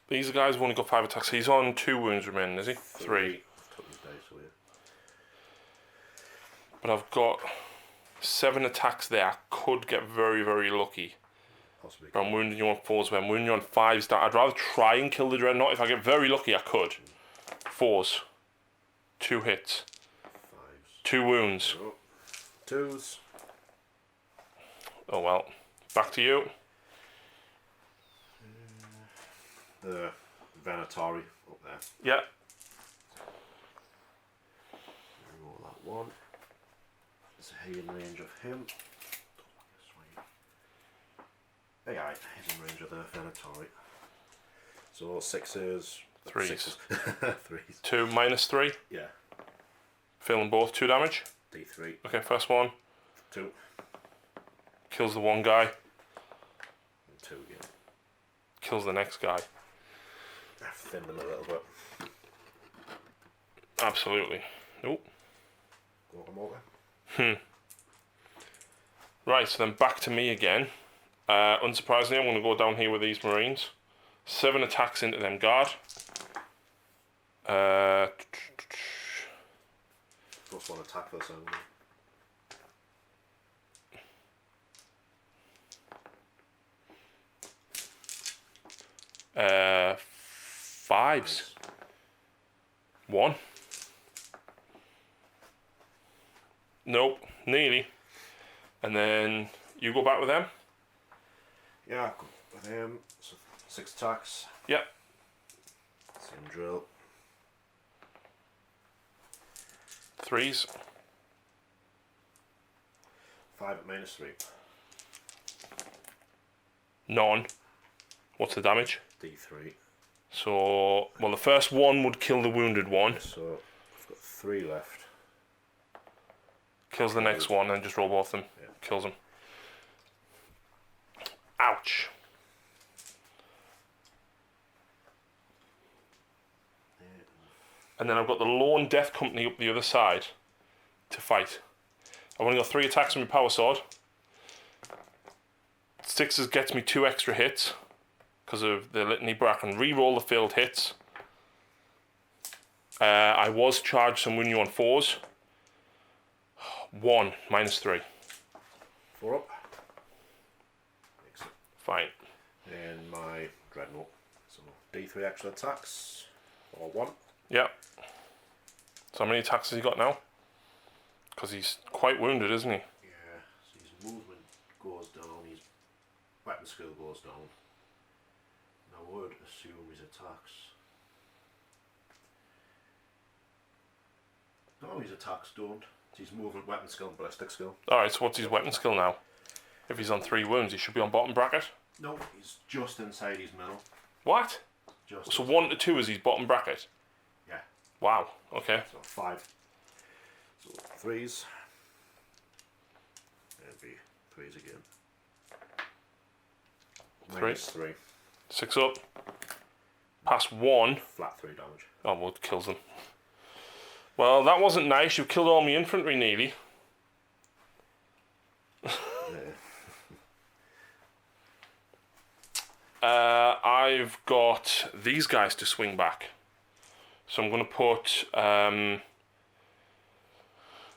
these guys have only got 5 attacks. He's on 2 wounds remaining, is he? 3. Took his dice away. But I've got 7 attacks there. I could get very, very lucky. Possibly. But I'm wounding you on 4s, where I'm wounding you on 5s. I'd rather try and kill the Dreadnought. If I get very lucky, I could. 4s. 2 hits. 5s. 2 wounds. Oh, 2s. Oh well. Back to you. The Venatari up there. Yeah. Roll that one. There's a hidden range of him. Hey, aye, hidden range of the Venatari. So 6s. 3s. 3s. 2 minus 3. Yeah. Feeling both 2 damage. D3. Okay, first one. 2. Kills the one guy. And 2 again. Kills the next guy. I've thinned them a little bit. Absolutely. Nope. Water. Right, so then back to me again. Unsurprisingly, I'm going to go down here with these Marines. 7 attacks into them guard. +1 attack for the sound. 5s. Nice. 1. Nope, nearly. And then you go back with them. Yeah, I've got with him. So 6 attacks. Yep. Same drill. 3s. 5 at -3. None. What's the damage? D3. So, well, the first one would kill the wounded one. So I've got 3 left. Kills the next one and just roll both of them. Yeah. Kills them. Ouch. And then I've got the Lone Death Company up the other side to fight. I've only got 3 attacks on my power sword. 6s gets me 2 extra hits because of the litany, but I can re-roll the failed hits. I was charged some wound you on 4s. 1 -3. 4 up. Makes it. Fine. And my Dreadnought. So D3 extra attacks. Or 1. Yeah. So how many attacks has he got now? Because he's quite wounded, isn't he? Yeah, so his movement goes down, his weapon skill goes down. And I would assume his attacks. No, his attacks don't. It's his movement, weapon skill, and ballistic skill. Alright, so what's his weapon skill now? If he's on 3 wounds, he should be on bottom bracket. No, he's just inside his middle. What? Just So inside. 1 to 2 is his bottom bracket? Yeah. Wow, okay. So 5. So 3s. It'd be 3s again. 3. -3. 6 up. Past 1. Flat 3 damage. Oh, well, it kills them. Well, that wasn't nice. You killed all my infantry nearly. Yeah. I've got these guys to swing back. So I'm going to put...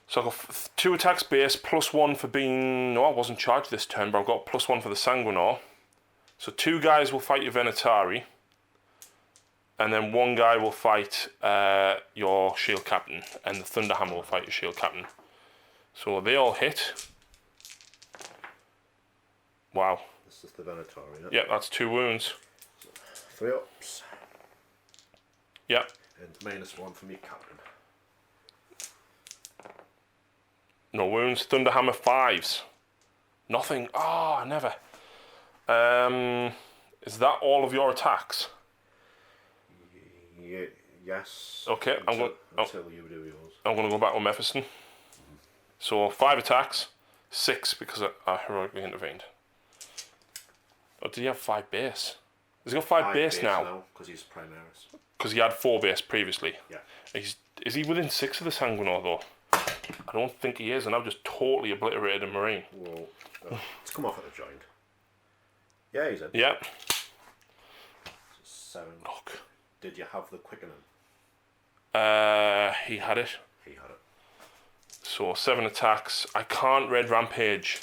so I've got 2 attacks base, +1 for being... No, I wasn't charged this turn, but I've got +1 for the Sanguinor. So 2 guys will fight your Venatari. And then 1 guy will fight your Shield Captain. And the Thunderhammer will fight your Shield Captain. So they all hit. Wow. This is the Venatari, yeah? Yeah, that's 2 wounds. 3 ups. Yeah. And -1 for me, Captain. No wounds. Thunderhammer 5s. Nothing. Ah, never. Is that all of your attacks? Yes. Okay, Until you do yours. I'm going to go back with Mephiston. So 5 attacks, 6 because I heroically intervened. Oh, did he have 5 base? Has he got 5 base now? Because he's Primaris. Because he had 4 base previously. Yeah. Is he within 6 of the Sanguinor though? I don't think he is, and I've just totally obliterated a Marine. Well, it's come off at the joint. Yeah, he's in. Yeah. 7. Look. Did you have the quickening? He had it. He had it. So 7 attacks. I can't Red Rampage.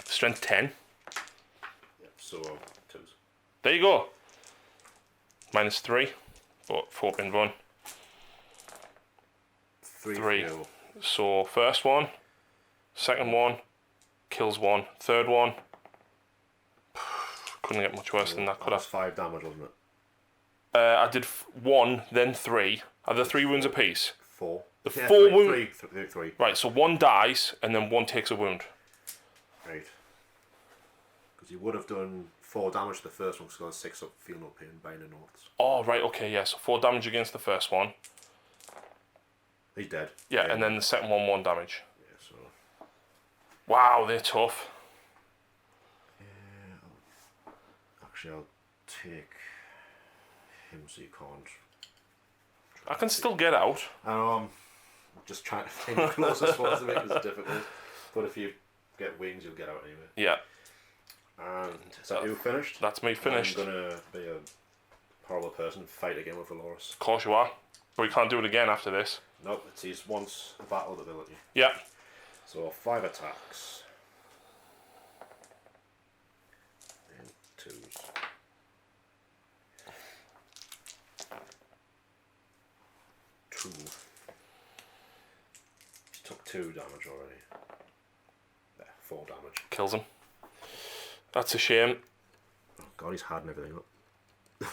Strength 10. Yep, so 2s. There you go. -3. but 4-pin run. 3. No. So first one, second one, kills one, third one. Couldn't get much worse than that, could I? That's 5 damage, wasn't it? I did 1, then 3. Are there 3 wounds apiece? 4. The 4 wounds. 3. Right, so 1 dies and then 1 takes a wound. Right. Because you would have done 4 damage to the first one because I was 6 up, feel no pain, binding oaths. Oh, right, okay, yeah. So 4 damage against the first one. He's dead. Yeah, and then the second one, 1 damage. Yeah, so. Wow, they're tough. Yeah, actually, I'll take him so you can't. I can still get out. I'm just trying to find the closest ones to make this difficult. But if you get wings, you'll get out anyway. Yeah. And is that you finished? That's me finished. I'm gonna be a horrible person, fight again with Valorous. Of course you are. But we can't do it again after this. Nope, it's his once a battle ability. Yeah. So 5 attacks. And 2s. Two. He took 2 damage already. There, 4 damage. Kills him. That's a shame. Oh god, he's hardened everything up.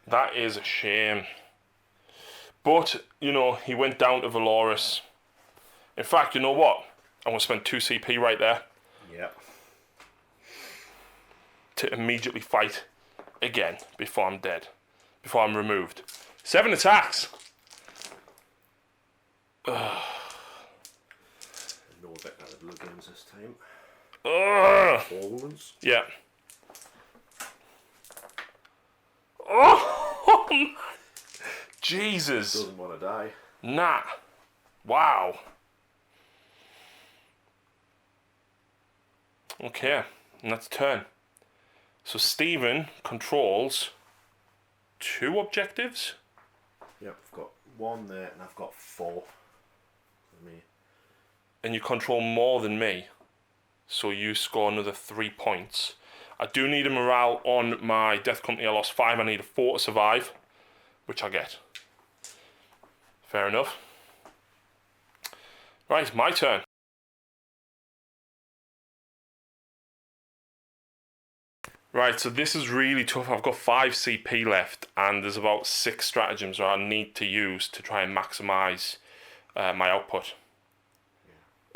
That is a shame. But, you know, he went down to Valorous. In fact, you know what? I'm going to spend 2 CP right there. Yep. To immediately fight again before I'm dead. Before I'm removed. 7 attacks! No bit out of blood games this time. 4 wounds. Yeah. Oh! Jesus. Doesn't want to die. Nah. Wow. Okay, and that's turn. So Stephen controls 2 objectives. Yep, I've got 1 there and I've got 4 for me. And you control more than me. So you score another 3 points. I do need a morale on my Death Company. I lost 5. I need a 4 to survive, which I get. Fair enough. Right, my turn. Right, so this is really tough. I've got 5 CP left, and there's about 6 stratagems that I need to use to try and maximise my output.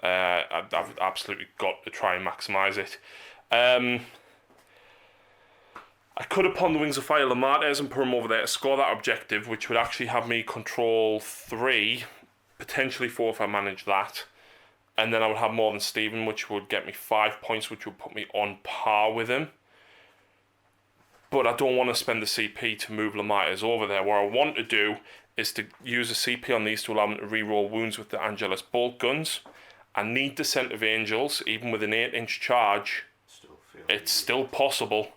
I've absolutely got to try and maximise it. I could have pawned the Wings of Fire Lamartes and put him over there to score that objective, which would actually have me control 3, potentially 4 if I manage that. And then I would have more than Stephen, which would get me 5 points, which would put me on par with him. But I don't want to spend the CP to move Lamartes over there. What I want to do is to use a CP on these to allow them to reroll wounds with the Angelus bolt guns. I need Descent of Angels, even with an 8-inch charge. It's still possible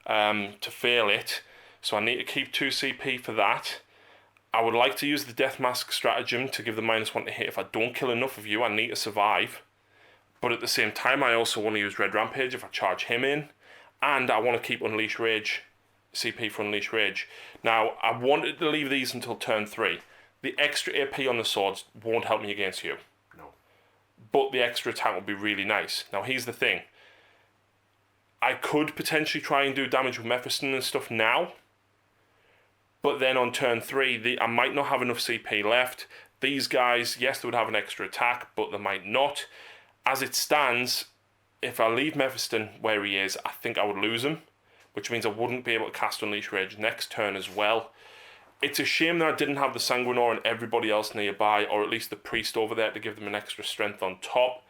to fail it. So I need to keep 2 CP for that. I would like to use the Death Mask stratagem to give the -1 to hit. If I don't kill enough of you, I need to survive. But at the same time, I also want to use Red Rampage if I charge him in. And I want to keep Unleash Rage, CP for Unleash Rage. Now, I wanted to leave these until turn 3. The extra AP on the swords won't help me against you. No. But the extra attack will be really nice. Now, here's the thing. I could potentially try and do damage with Mephiston and stuff now. But then on turn 3, I might not have enough CP left. These guys, yes, they would have an extra attack, but they might not. As it stands, if I leave Mephiston where he is, I think I would lose him, which means I wouldn't be able to cast Unleash Rage next turn as well. It's a shame that I didn't have the Sanguinor and everybody else nearby, or at least the Priest over there to give them an extra strength on top.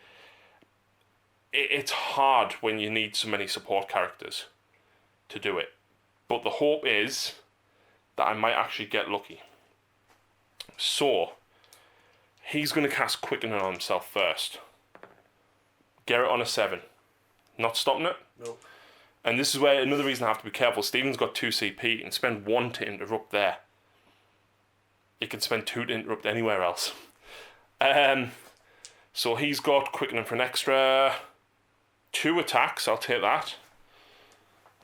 It's hard when you need so many support characters to do it. But the hope is that I might actually get lucky. So, he's going to cast Quickening on himself first. Get it on a 7. Not stopping it. No. And this is where another reason I have to be careful. Stephen's got 2 CP and spend 1 to interrupt there. He can spend 2 to interrupt anywhere else. So he's got Quickening for an extra 2 attacks. I'll take that.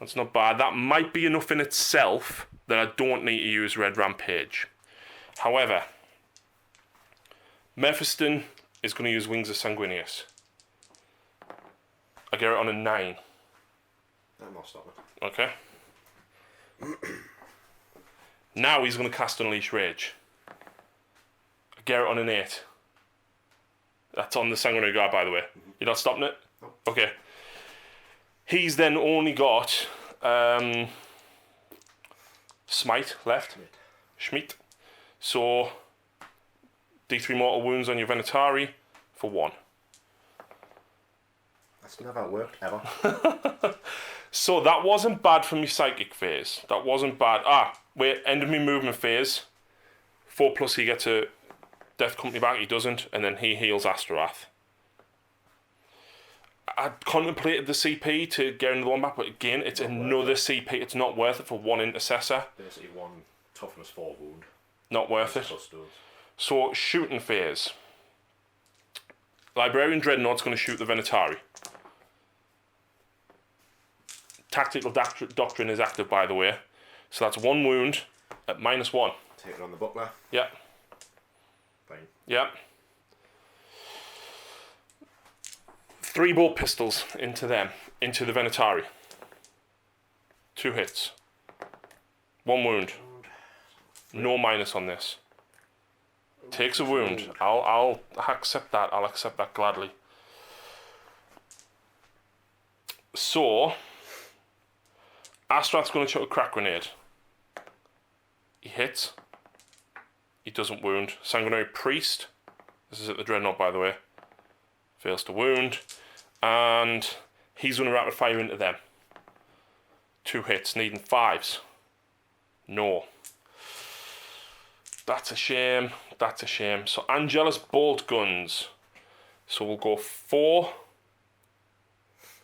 That's not bad. That might be enough in itself that I don't need to use Red Rampage. However, Mephiston is going to use Wings of Sanguinius. I get it on a 9. That must stop it. Okay. Now he's going to cast Unleash Rage. I get it on an 8. That's on the Sanguinary Guard, by the way. You're not stopping it? No. Okay. He's then only got Smite left. Schmidt. So, D3 mortal wounds on your Venatari for 1. That's never worked, ever. So that wasn't bad from your psychic phase. That wasn't bad. Wait, end of me movement phase. 4+ he gets a Death Company back, he doesn't, and then he heals Astaroth. I contemplated the CP to get into the one map, but again, it's another CP. It's not worth it for 1 intercessor. Basically 1 toughness 4 wound. Not worth it. Custodes. So, shooting phase. Librarian Dreadnought's going to shoot the Venatari. Tactical Doctrine is active, by the way. So that's 1 wound at -1. Take it on the buckler. Yeah. Fine. Yeah. 3 bolt pistols into the Venatari. 2 hits. 1 wound. No minus on this. Takes a wound. I'll accept that. I'll accept that gladly. So, Astaroth's going to chuck a crack grenade. He hits. He doesn't wound. Sanguinary Priest. This is at the Dreadnought, by the way. Fails to wound. And he's going to rapid fire into them. 2 hits, needing 5s. No. That's a shame. That's a shame. So Angelus bolt guns. So we'll go 4.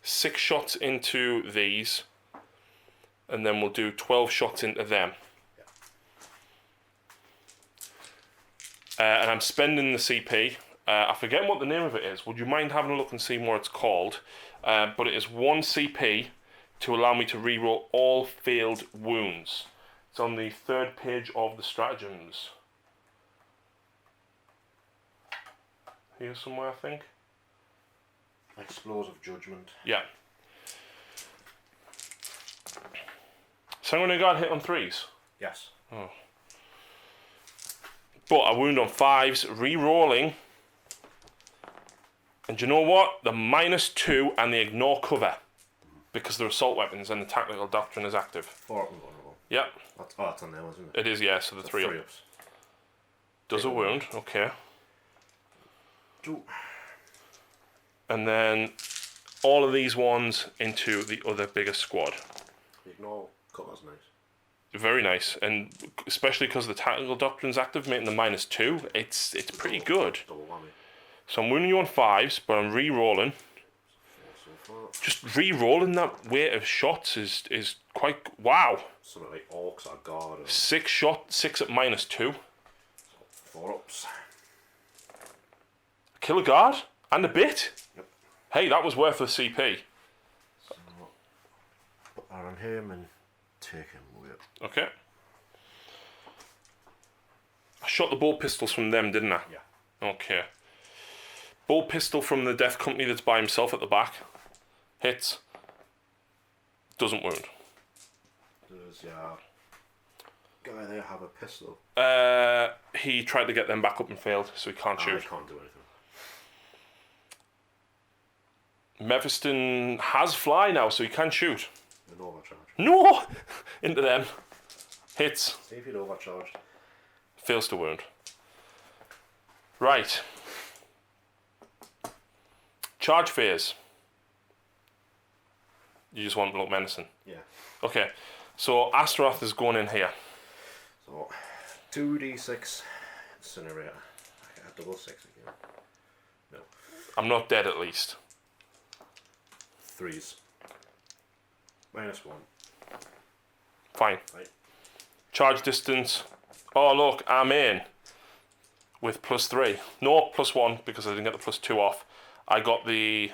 6 shots into these. And then we'll do 12 shots into them. And I'm spending the CP. I forget what the name of it is. Would you mind having a look and seeing what it's called? But it is 1 CP to allow me to reroll all failed wounds. It's on the 3rd page of the stratagems. Here somewhere, I think. Explosive Judgment. Yeah. Sanguinary Guard hit on 3s? Yes. Oh. But a wound on 5s, re-rolling. And you know what? The -2 and the ignore cover. Because they're assault weapons and the tactical doctrine is active. 4 up and vulnerable. Yep. That's on there, wasn't it? It is, yeah, so the 3 up. 3 ups. Does a wound, okay. 2. And then all of these ones into the other bigger squad. Ignore cover's nice. Very nice, and especially because the tactical doctrine's active, making the -2, it's pretty good. Double whammy. So I'm wounding you on 5s, but I'm re-rolling. Just re-rolling that weight of shots is quite wow. Something like orcs or guard. 6 shot, 6 at -2. 4 ups. Kill a guard and a bit. Yep. Hey, that was worth a CP. So put that on him and take him away. Okay. I shot the bolt pistols from them, didn't I? Yeah. Okay. Bolt pistol from the Death Company that's by himself at the back. Hits. Doesn't wound. Does guy there have a pistol? He tried to get them back up and failed, so he can't shoot. I can't do anything. Mephiston has fly now, so he can shoot. An overcharge. No! Into them. Hits. See if you'd overcharged. Fails to wound. Right. Charge phase. You just want to look menacing. Yeah. Okay. So Astaroth is going in here. So 2d6 incinerator. Okay, double 6 again. No. I'm not dead at least. 3s. -1. Fine. Right. Charge distance. Oh look, I'm in. With +3. No, +1 because I didn't get the +2 off. I got the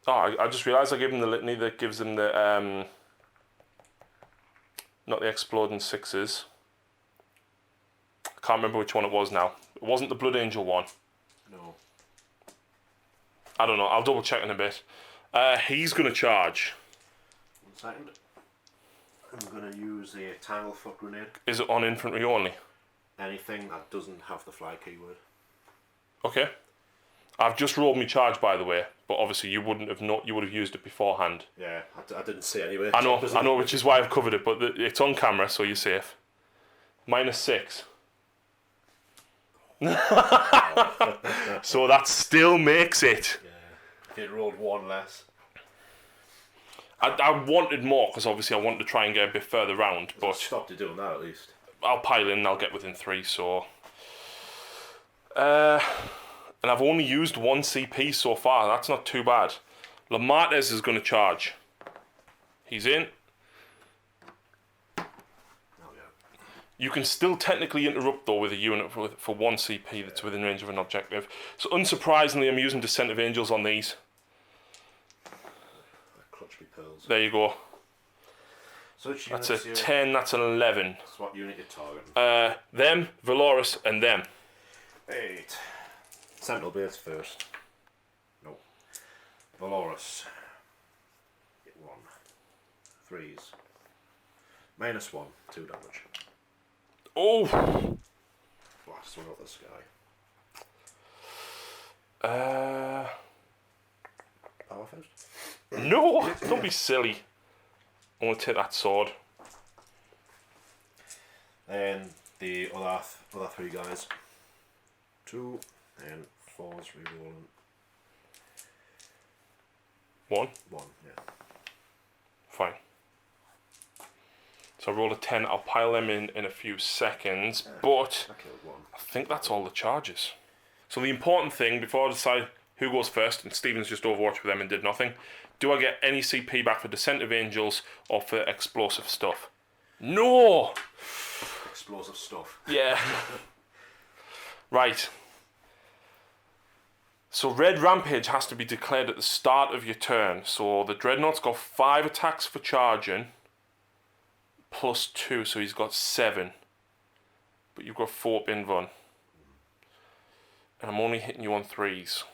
Oh, I just realised I gave him the litany that gives him the, not the exploding sixes. I can't remember which one it was now. It wasn't the Blood Angel one. No. I don't know, I'll double check in a bit. He's going to charge. 1 second. I'm going to use a Tanglefoot grenade. Is it on infantry only? Anything that doesn't have the fly keyword. Okay. I've just rolled me charge, by the way, but obviously you wouldn't have you would have used it beforehand. Yeah, I didn't see anyway. I know, which is why I've covered it, but it's on camera, so you're safe. -6. So that still makes it. Yeah, it rolled 1 less. I wanted more, because obviously I wanted to try and get a bit further round, but... Stopped you doing that, at least. I'll pile in and I'll get within 3, so... and I've only used 1 CP so far, that's not too bad. Lamartes is going to charge. He's in. You can still technically interrupt though with a unit for 1 CP that's within range of an objective. So unsurprisingly I'm using Descent of Angels on these. Clutch me pearls. There you go. So which that's a 10, that's an 11. That's what unit you're targeting. Them, Valoris and them. 8. Sentinel base first. No. Valoris. Hit 1. 3s. -1. 2 damage. Oh! Blast one out the sky. Power first? No! Don't be silly. I want to take that sword. And the other 3 guys. 2 and 4's rerolling. 1? 1, yeah. Fine. So I roll a 10, I'll pile them in a few seconds, but I killed 1. I think that's all the charges. So the important thing, before I decide who goes first, and Stephen's just overwatched with them and did nothing, do I get any CP back for Descent of Angels or for explosive stuff? No! Explosive stuff. Yeah. Right. So Red Rampage has to be declared at the start of your turn. So the Dreadnought's got 5 attacks for charging, +2, so he's got 7. But you've got 4 Binvon. And I'm only hitting you on 3s.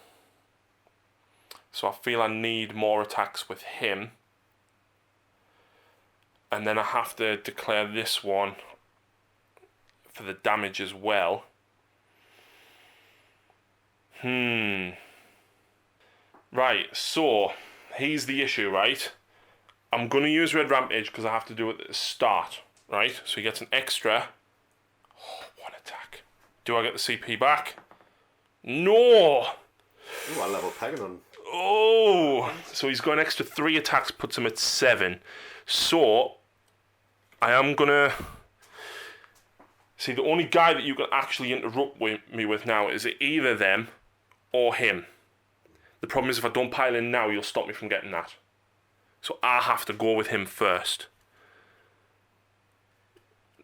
So I feel I need more attacks with him. And then I have to declare this one for the damage as well. Right, so here's the issue, right? I'm going to use Red Rampage because I have to do it at the start, right? So he gets an extra 1 attack. Do I get the CP back? No! Ooh, I level pegging on. Oh! So he's got an extra 3 attacks, puts him at 7. So I am going to... See, the only guy that you can actually interrupt me with now is either them or him. The problem is if I don't pile in now, you'll stop me from getting that. So I have to go with him first.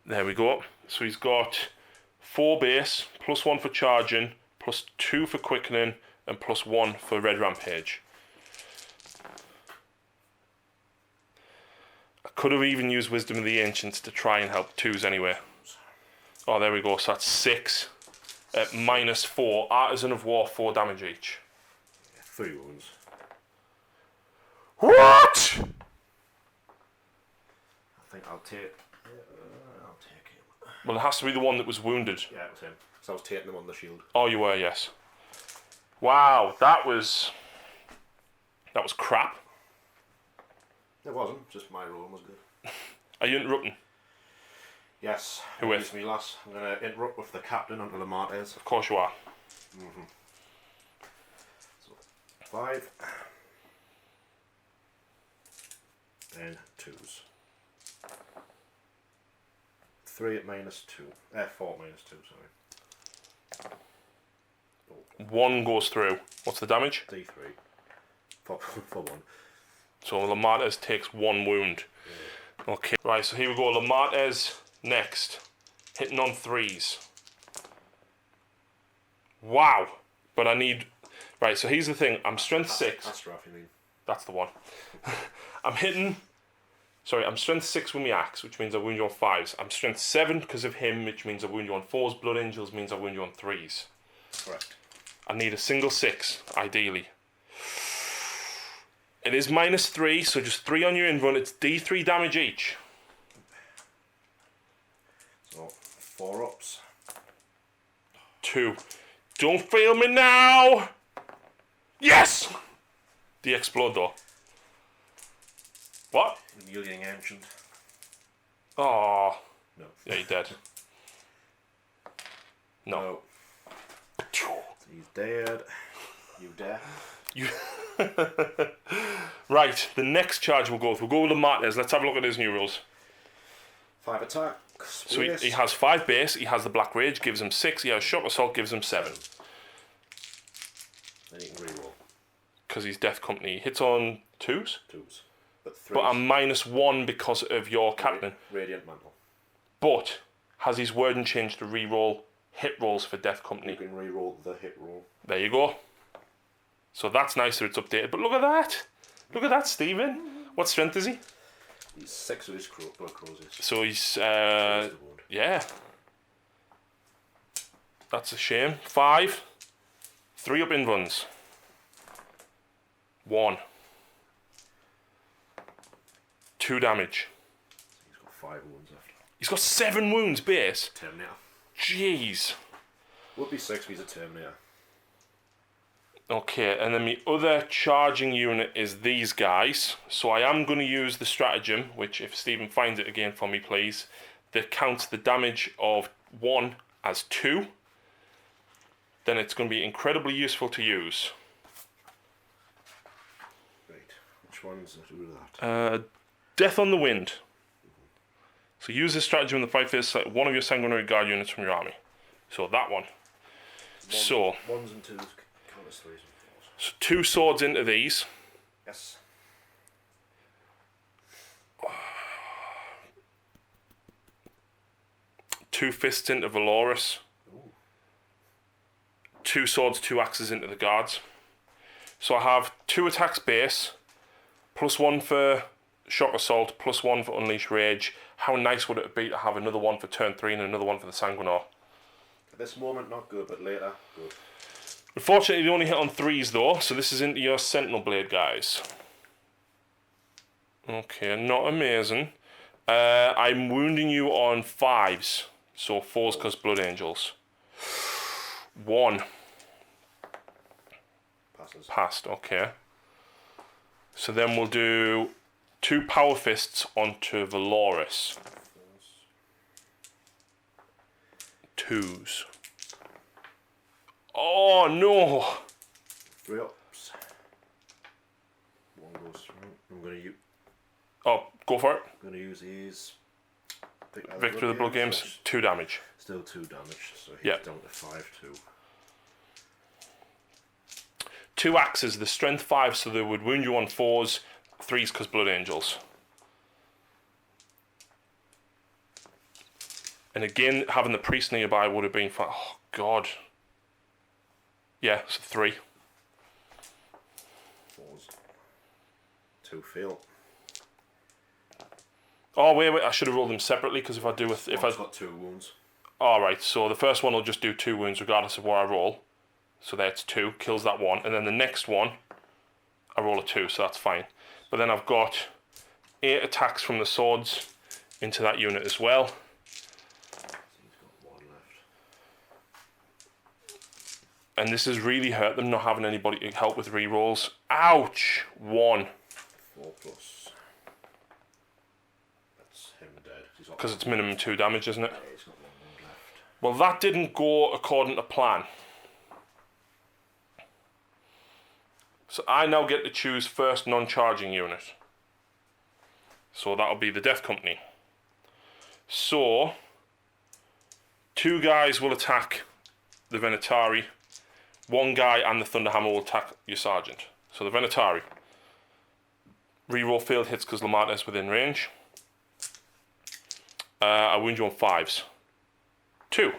There we go. So he's got 4 base, +1 for charging, +2 for quickening, and +1 for Red Rampage. I could have even used Wisdom of the Ancients to try and help 2s anyway. Oh, there we go. So that's 6 at -4. Artisan of War, 4 damage each. 3 wounds. What? I think I'll take him. Well, it has to be the one that was wounded. Yeah, it was him. So I was taking him on the shield. Oh, you were, yes. Wow, that was crap. It wasn't. Just my roll was good. Are you interrupting? Yes. Who with? Use me last. I'm going to interrupt with the captain onto the martyrs. Of course you are. So 5 and 2s. 3 at -2. 4 at -2. Sorry. 1 goes through. What's the damage? D3 for 1. So Lamartes takes 1 wound. Yeah. Okay. Right. So here we go. Lamartes next, hitting on 3s. Wow. But I need. Right. So here's the thing. I'm strength 6. That's rough, you mean? That's the one. I'm strength 6 with my axe, which means I wound you on 5s. I'm strength 7 because of him, which means I wound you on 4s. Blood Angels means I wound you on 3s. Correct. I need a single 6, ideally. It is -3, so just 3 on your invuln. It's D3 damage each. So, 4 ups. 2. Don't fail me now! Yes! The explode though. What? Yielding Ancient. Oh. No. Yeah, you're dead. No. He's dead. You dare. You. Right, the next charge we'll go with the Martinez. Let's have a look at his new rules. 5 attack. So he has 5 base, he has the Black Rage, gives him 6, he has Shock Assault, gives him 7. Then he can reroll. Because he's Death Company. He hits on 2s? 2s. But 3s. But I'm -1 because of your captain. Radiant Mantle. But has his wording changed to reroll hit rolls for Death Company? You can reroll the hit roll. There you go. So that's nice that it's updated. But look at that. Look at that, Stephen. What strength is he? He's 6 with his blood crows. So he's, yeah. That's a shame. 5. 3 up invuns. 1. 2 damage. He's got 5 wounds left. He's got 7 wounds base. Terminator. Jeez. Would be 6 if he's a Terminator. Okay, and then the other charging unit is these guys. So I am going to use the stratagem, which if Stephen finds it again for me, please, that counts the damage of 1 as 2. Then it's going to be incredibly useful to use. Right, which ones do that? Death on the Wind. So use this stratagem in the fight phase, select one of your sanguinary guard units from your army. So that one. So 1s and 2s. 3s and 4s. So 2 swords into these. Yes. Two fists into Valoris. Ooh. 2 swords, 2 axes into the guards. So I have 2 attacks base, +1 for Shock Assault, +1 for Unleash Rage. How nice would it be to have another one for turn 3 and another one for the Sanguinar? At this moment, not good, but later, good. Unfortunately, they only hit on 3s though, so this is into your Sentinel Blade guys. Okay, not amazing. I'm wounding you on 5s, so 4s because Blood Angels. 1. Passes. Passed, okay. So then we'll do 2 Power Fists onto Valoris. 2s. Oh no! 3 ups. 1 goes through. I'm going to use. Oh, go for it. I'm going to use these. Victor of the Blood Games, 2 damage. Still 2 damage, so he's down to 5-2. 2 axes, the strength 5, so they would wound you on 4s, 3s because Blood Angels. And again, having the priest nearby would have been fine. Oh god. Yeah, so 3. 4s. 2 fail. Oh wait, I should have rolled them separately because if I do with I've got 2 wounds. All right, so the first one will just do 2 wounds regardless of where I roll. So that's 2, kills that one, and then the next one, I roll a 2, so that's fine. But then I've got 8 attacks from the swords into that unit as well. He's got 1 left. And this has really hurt them not having anybody to help with rerolls. Ouch! 1. 4 plus. That's him dead. Because it's minimum 2 damage, isn't it? Yeah, he's got 1 wound left. Well, that didn't go according to plan. So I now get to choose first non-charging unit. So that'll be the Death Company. So 2 guys will attack the Venatari. 1 guy and the Thunderhammer will attack your Sergeant. So the Venatari. Reroll failed hits because Lamarta is within range. I wound you on 5s. 2.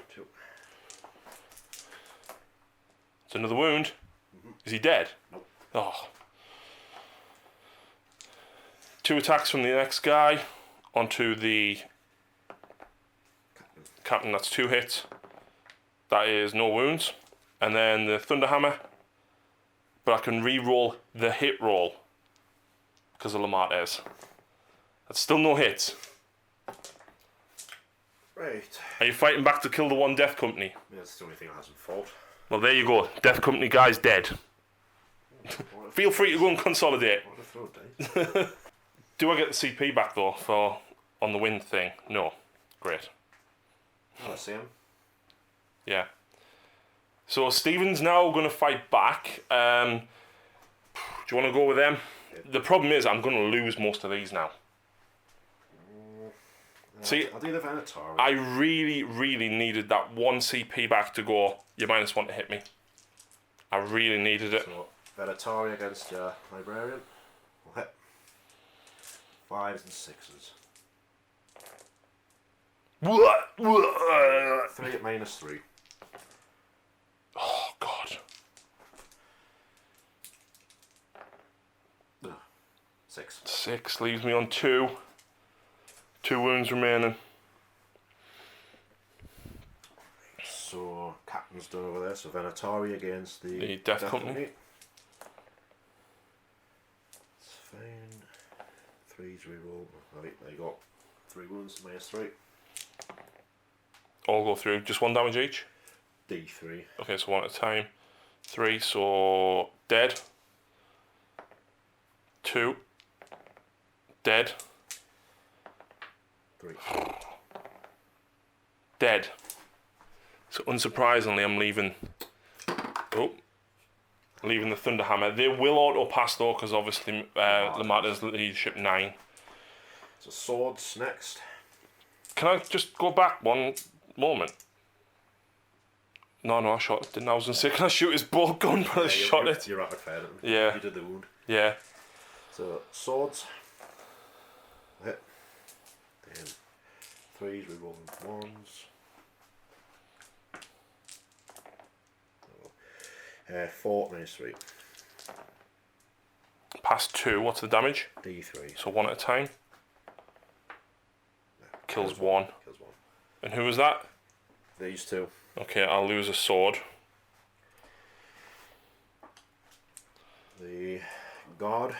It's another wound. Is he dead? Nope. Oh. 2 attacks from the next guy onto the captain. That's 2 hits. That is no wounds. And then the Thunderhammer. But I can re-roll the hit roll because of Lamartes. That's still no hits. Right. Are you fighting back to kill the one Death Company? Yeah, that's the only thing that hasn't fought. Well, there you go. Death Company guy's dead. Feel free to go and consolidate. Do I get the CP back though for on the wind thing? No. Great. I see him. Yeah. So Stephen's now going to fight back. Do you want to go with them? The problem is I'm going to lose most of these now. See, I'll do the Venator. I really, really needed that 1 CP back to go. You -1 to hit me. I really needed it. So, Venator against your Librarian. Will hit. 5s and 6s. 3 at -3. Oh, God. 6. 6 leaves me on 2. 2 wounds remaining. So, Captain's done over there. So, Venatari against the Death Company. It's fine. 3's reroll. Right, there you go. 3 wounds, -3. All go through. Just 1 damage each? D3. Okay, so 1 at a time. 3, so dead. 2. Dead. 3. Dead. So unsurprisingly, I'm leaving. Oh, leaving the Thunderhammer. They will auto pass though, because obviously Lamarta's leadership 9. So swords next. Can I just go back 1 moment? No, I shot it. Didn't I? Was gonna say, can I shoot his bolt gun? But I shot it. You're rapid fired. Yeah. You did the wound. Yeah. So swords. Hit. Then 3s, rerolling 1s. 4 -3. Pass 2. What's the damage? D3. So 1 at a time. Kills 1. Kills 1. And who was that? These 2. Okay, I'll lose a sword. The guard.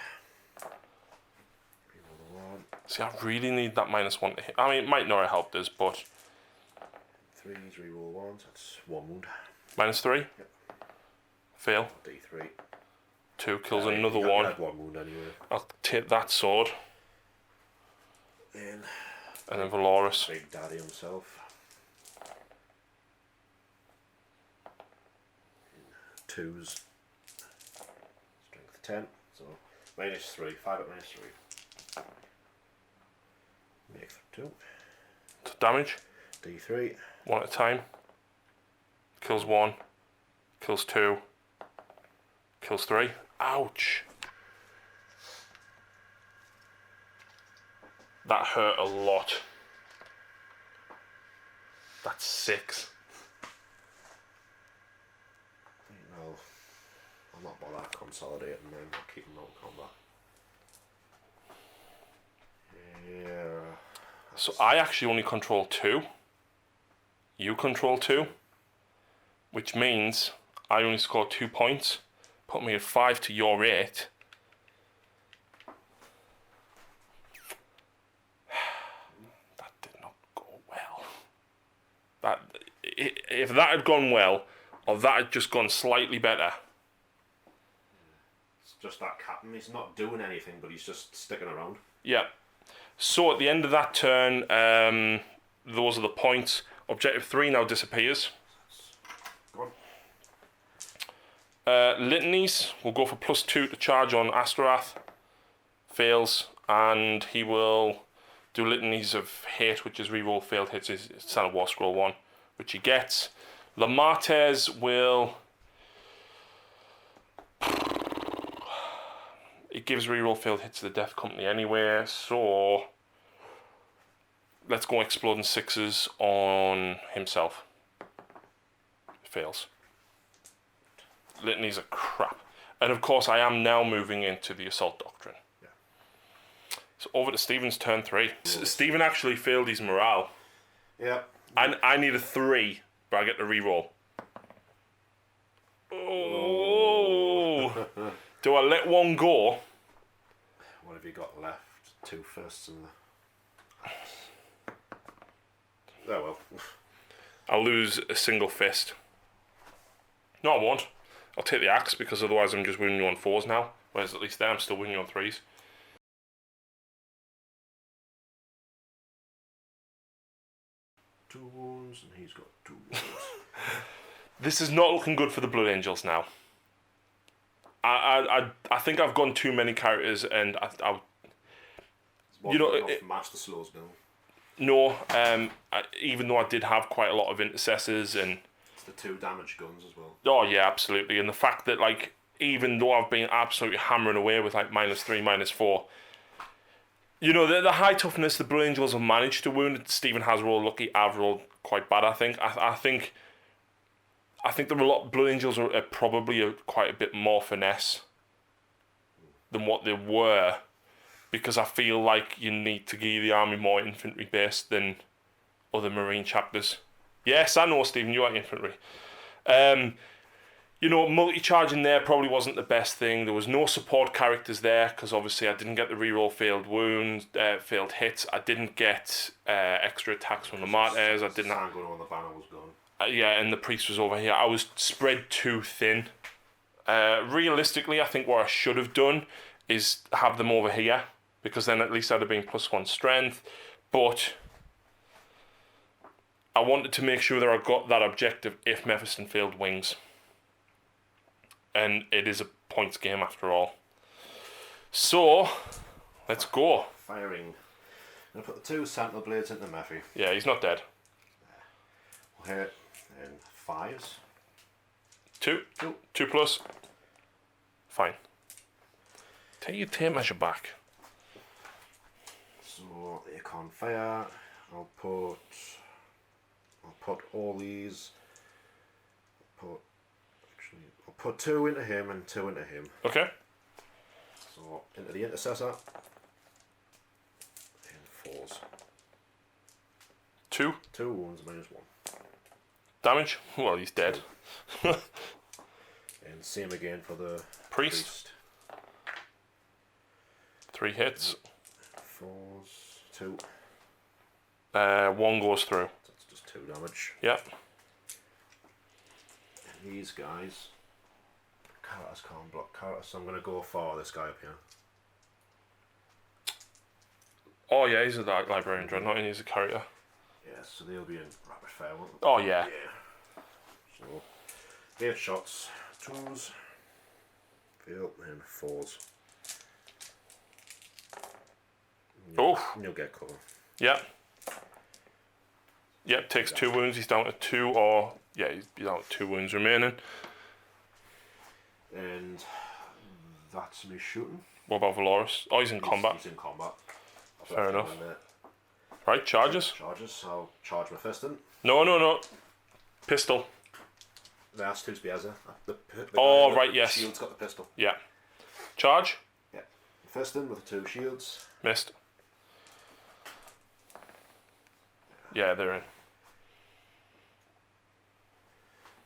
Reroll the 1. See, I really need that -1 to hit. I mean, it might not have helped us, but 3s, reroll 1s. That's 1 wound. -3. Yep. Fail. D3. 2 kills another you 1. had 1 wound anyway. I'll take that sword. Then And then Valorous. Big Daddy himself. 2s. Strength 10. So -3. 5 at -3. Make 2. So damage. D3. 1 at a time. Kills 1. Kills 2. Kills 3. Ouch. That hurt a lot. That's 6. No, I'm not bothered consolidating them. I'll keep them out of combat. Yeah. So I actually only control 2. You control 2. Which means I only score 2 points. Put me at 5 to your 8. That did not go well. If that had gone well, or that had just gone slightly better. It's just that captain. He's not doing anything, but he's just sticking around. Yeah. So at the end of that turn, those are the points. Objective 3 now disappears. Go on. Litanies will go for +2 to charge on Astorath. Fails, and he will do litanies of hate, which is reroll failed hits his Standard War Scroll 1, which he gets. Lamartes will... It gives reroll failed hits to the Death Company anyway, so... Let's go exploding 6s on himself. Fails. Litanies are crap. And of course I am now moving into the Assault Doctrine. Yeah. It's over to Stephen's turn 3. Stephen actually failed his morale. Yeah. I need a 3, but I get to re-roll. Oh! Do I let one go? What have you got left? 2 fists and the... Oh well. I'll lose a single fist. No, I won't. I'll take the axe because otherwise I'm just winning you on 4s now. Whereas at least there I'm still winning you on 3s. 2 wounds and he's got 2 wounds. This is not looking good for the Blood Angels now. I think I've gone too many characters and you know, Master slows down. No, even though I did have quite a lot of intercessors and... It's the 2 damage guns as well. Oh yeah, absolutely. And the fact that, like, even though I've been absolutely hammering away with, like, -3, -4... You know, the high toughness the Blood Angels have managed to wound. Stephen has rolled lucky, I've rolled quite bad, I think. I think there are a lot... Blood Angels are probably quite a bit more finesse than what they were. Because I feel like you need to give the army more infantry based than other marine chapters. Yes, I know, Stephen, you like infantry. You know, multi-charging there probably wasn't the best thing. There was no support characters there because obviously I didn't get the reroll failed wounds, failed hits. I didn't get extra attacks from the martyrs. I didn't. Sanguine, the banner was gone. Yeah, and the priest was over here. I was spread too thin. Realistically, I think what I should have done is have them over here. Because then at least I'd have been +1 strength. But I wanted to make sure that I got that objective if Mephiston failed wings. And it is a points game after all. So, let's go. Firing. I'm going to put the 2 sentinel blades into Mephi. Yeah, he's not dead. We'll hit in 5s. 2. 2 plus. Fine. Take your tape measure back. So you can't fire. I'll put all these. I'll put 2 into him and 2 into him. Okay. So into the intercessor. And 4s. 2. 2 wounds -1. Damage. Well, he's dead. And same again for the priest. 3 hits. 4s, 2. 1 goes through. That's just 2 damage. Yeah. And these guys, characters can't block characters, so I'm going to go for this guy up here. Oh yeah, he's a librarian dreadnought and he's a character. Yeah, so they'll be in rapid fire, won't they? Oh yeah. So 8 shots, 2s, fail, and 4s. Oh. You'll get cover. Yeah. Yep, takes 2 wounds. He's down to 2, or yeah, he's down to 2 wounds remaining. And that's me shooting. What about Valoris? Oh, he's in combat. He's in combat. Fair enough. Right, charges. Charges. I'll charge my fist in. No. Pistol. That's 2 spears there. Oh, right, yes. Shield's got the pistol. Yeah. Charge. Yeah. Fist in with the 2 shields. Missed. Yeah, they're in.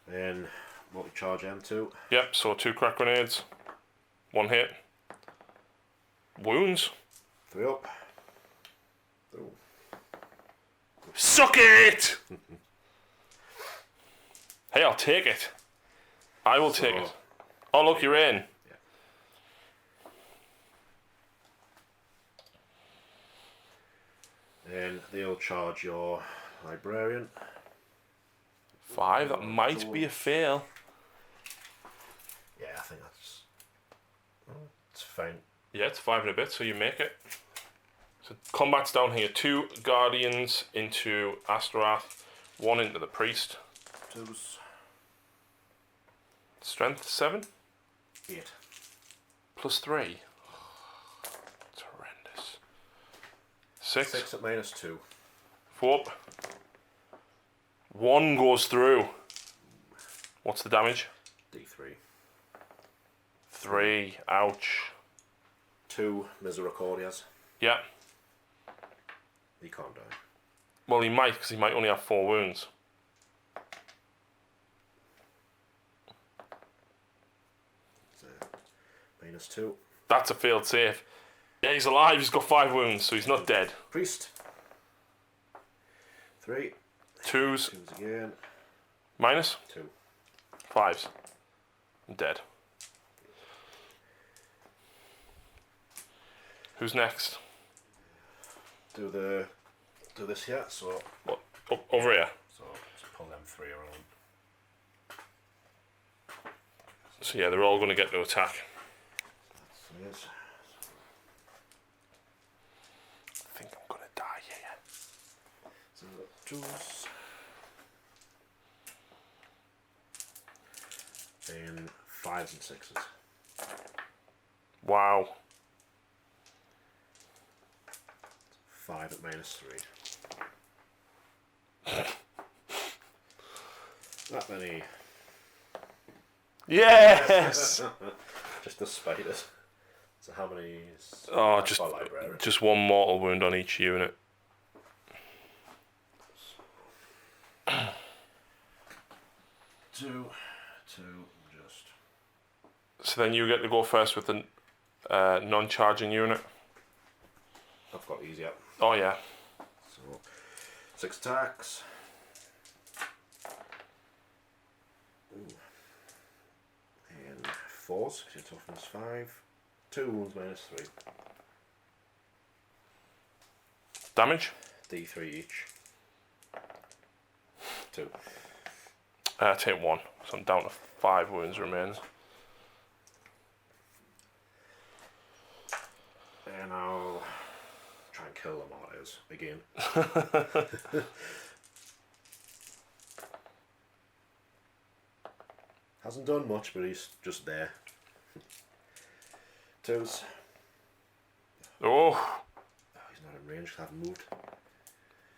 Then multi-charge M2. Yep, so 2 crack grenades. 1 hit. Wounds. 3 up. Oh. Suck it! Hey, I'll take it. I will take it. Oh, look, you're in. Then they'll charge your librarian. 5, that might be a fail. Yeah, I think it's fine. Yeah, it's 5 and a bit, so you make it. So combat's down here. 2 guardians into Astaroth, 1 into the priest. 2s. Strength 7? 8. Plus 3. It's horrendous. 6. 6 at -2. 4 up. 1 goes through. What's the damage? D3. 3. Ouch. 2 Misericordias. Yeah. He can't die. Well, he might, because he might only have 4 wounds. So, -2. That's a failed save. Yeah, he's alive. He's got 5 wounds, so he's not dead. Priest. 3. 2s. 2s again. Minus? 2. 5s. I'm dead. Who's next? Do this here, so... What? Over here? So, just pull them 3 around. So yeah, they're all going to get to attack. Yes. I think I'm going to die here. So, 2s. And 5s and 6s. Wow. 5 at -3. That many. Yes! Just the spiders. So how many is... Oh, library. just 1 mortal wound on each unit. Two, just... So then you get to go first with the non-charging unit. I've got these, yeah. Oh yeah. So, 6 attacks. Ooh. And 4s, because your toughness 5. 2 wounds -3. Damage? D3 each. 2. Take 1. So I'm down to 5 wounds remains. And I'll try and kill the martyrs again. Hasn't done much, but he's just there. 2s. Oh! Oh, he's not in range, 'cause I haven't moved.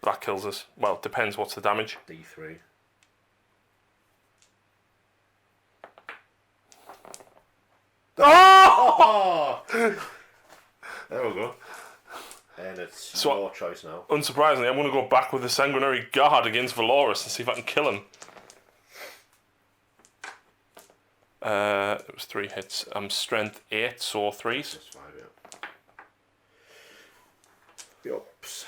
That kills us. Well, depends what's the damage. D3. Oh! There we go. And it's So- your choice now. Unsurprisingly, I'm going to go back with the Sanguinary Guard against Valoris and see if I can kill him. It was 3 hits. I'm strength 8, so 3s. Just 5, yeah. Yups.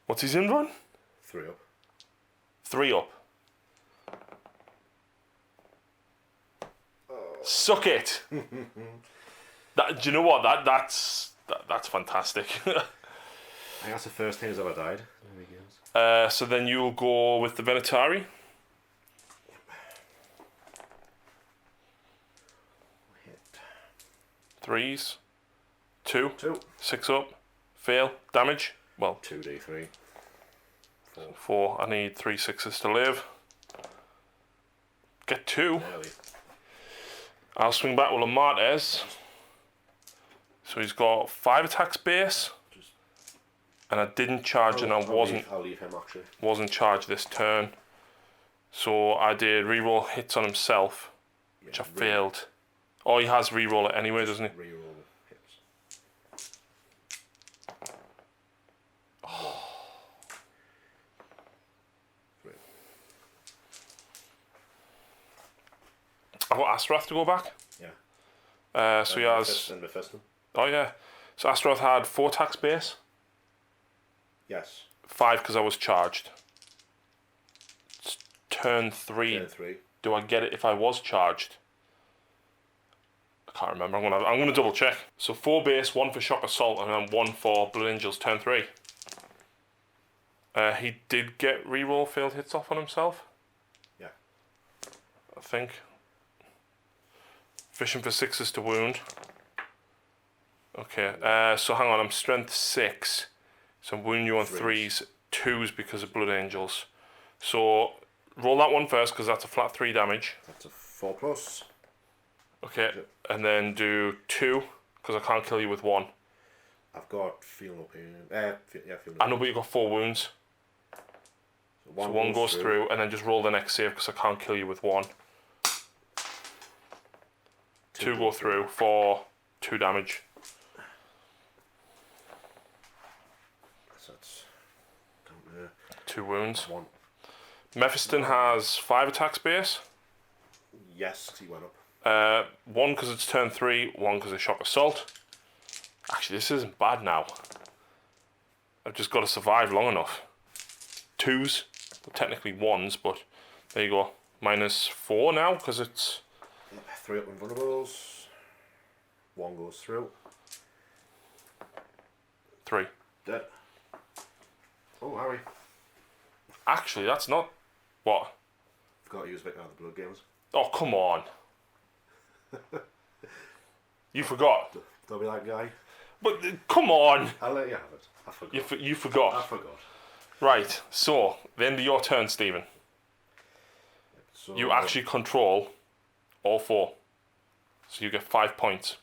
What's his in run? 3 up. 3 up. Suck it. Do you know what? That's fantastic. I think that's the first time he's ever died. So then you'll go with the Venatari. Hit. 3s. 2. 2. 6 up. Fail. Damage. Well, 2d3. 4. I need 3 6s to live. Get 2. Nearly. I'll swing back with a Martes. So he's got 5 attacks base. And I didn't charge and I'll leave him actually. wasn't charged this turn. So I did reroll hits on himself, which I failed. Oh, he has reroll it anyway, doesn't he? Reroll hits. I've got Astaroth to go back. Yeah. So he has. Mephisto. Oh yeah. So Astaroth had 4 attacks base. Yes. 5 because I was charged. It's turn 3. Turn 3. Do I get it if I was charged? I can't remember. I'm gonna double check. So 4 base, 1 for shock assault, and then 1 for Blood Angels. Turn 3. He did get reroll failed hits off on himself. Yeah. I think. Fishing for 6s to wound. Okay. So hang on. I'm strength 6. So I'm wounding you on 3s, 2s because of Blood Angels. So roll that one first because that's a flat 3 damage. That's a 4+. Okay, and then do 2 because I can't kill you with 1. I've got feeling up here. Feeling I know, but you've got 4 wounds. So one goes through, and then just roll the next save because I can't kill you with 1. 2 go through for 2 damage. So that's down there. 2 wounds. 1. Mephiston has 5 attack space. Yes, he went up. 1 because it's turn 3, 1 because it's shock assault. Actually, this isn't bad now. I've just got to survive long enough. 2s, well, technically 1s, but there you go. -4 now because it's 3 up invulnerables. 1 goes through. 3. Dead. Oh, Harry. Actually, that's not what. Forgot to use Vic out of the blood games. Oh, come on. You forgot. Don't be that guy. But come on. I'll let you have it. I forgot. You forgot. I forgot. Right. So the end of your turn, Stephen. So You actually control all 4, so you get 5 points.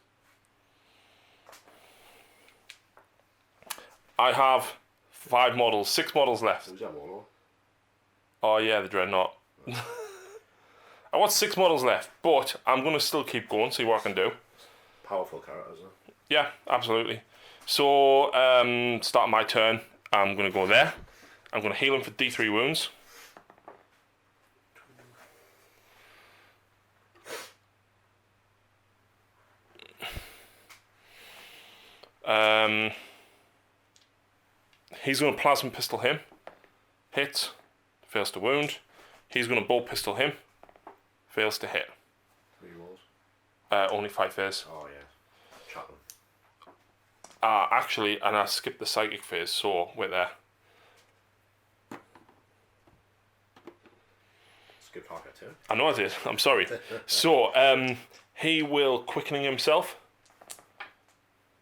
I have 5 models, 6 models left. Who's that Warlord? Oh yeah, the Dreadnought. I want 6 models left, but I'm going to still keep going, see what I can do. Powerful character, isn't it? Yeah, absolutely. So, starting my turn, I'm going to go there. I'm going to heal him for D3 wounds. He's going to plasma pistol him. Hits. Fails to wound. He's going to bolt pistol him. Fails to hit. 3 rolls. Only 5 phase. Oh yeah. Chaplain. Actually, and I skipped the psychic phase, so we're there. Skip half your turn. I know I did. I'm sorry. So, he will quickening himself.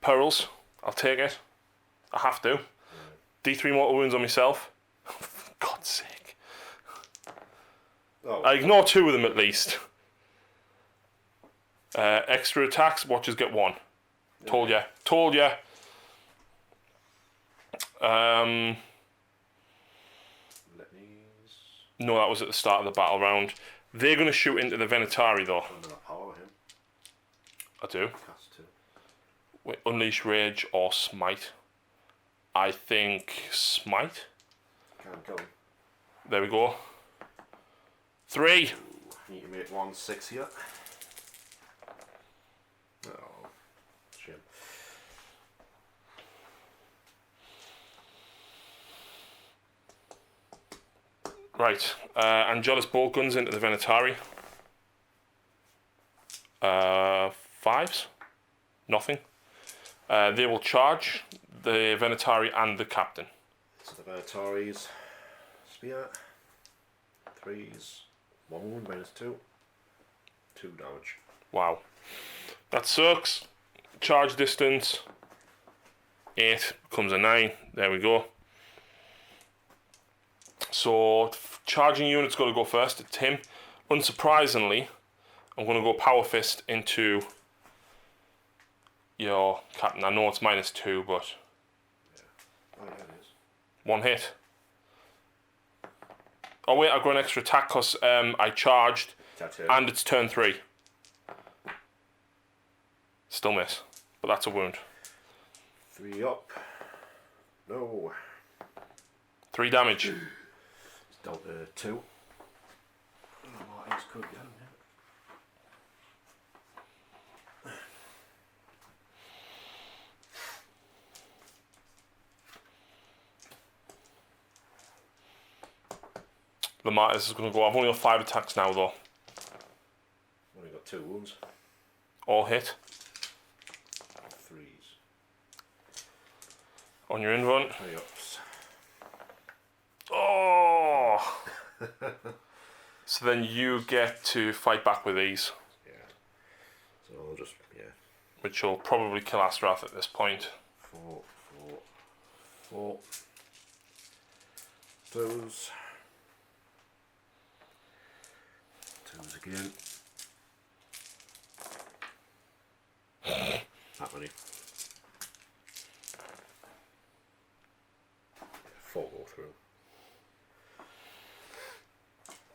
Pearls. I'll take it. I have to. D3 mortal wounds on myself. For God's sake. Oh. I ignore 2 of them at least. Extra attacks. Watchers get 1. Told ya. Told ya. No, that was at the start of the battle round. They're going to shoot into the Venatari though. Under that power him. I do. Cast 2. Wait, Unleash Rage or Smite. I think Smite. Can't go. There we go. 3. Need to make 1 6 here. Oh, shame. Right. Angelus bolt guns into the Venatari. 5s. Nothing. They will charge the Venatari and the captain. So the Venatari's spear. 3s. 1 wound -2. 2 damage. Wow. That sucks. Charge distance. 8 becomes a 9. There we go. So, charging unit's got to go first. It's him. Unsurprisingly, I'm going to go Power Fist into your captain. I know it's -2, but Oh yeah, it is. 1 hit. Oh wait, I've got an extra attack because I charged and it's turn 3. Still miss, but that's a wound. 3 up. No. 3 damage. It's dealt 2. I don't know what else could get him here. The Martyrs is going to go. I've only got 5 attacks now though. Only got 2 wounds. All hit. 3s. On your in run. 3 ups. Oh! So then you get to fight back with these, Yeah. So I'll just, yeah. which will probably kill Astrath at this point. 4, 4, 4. Those. 2s again. That many. 4 go through.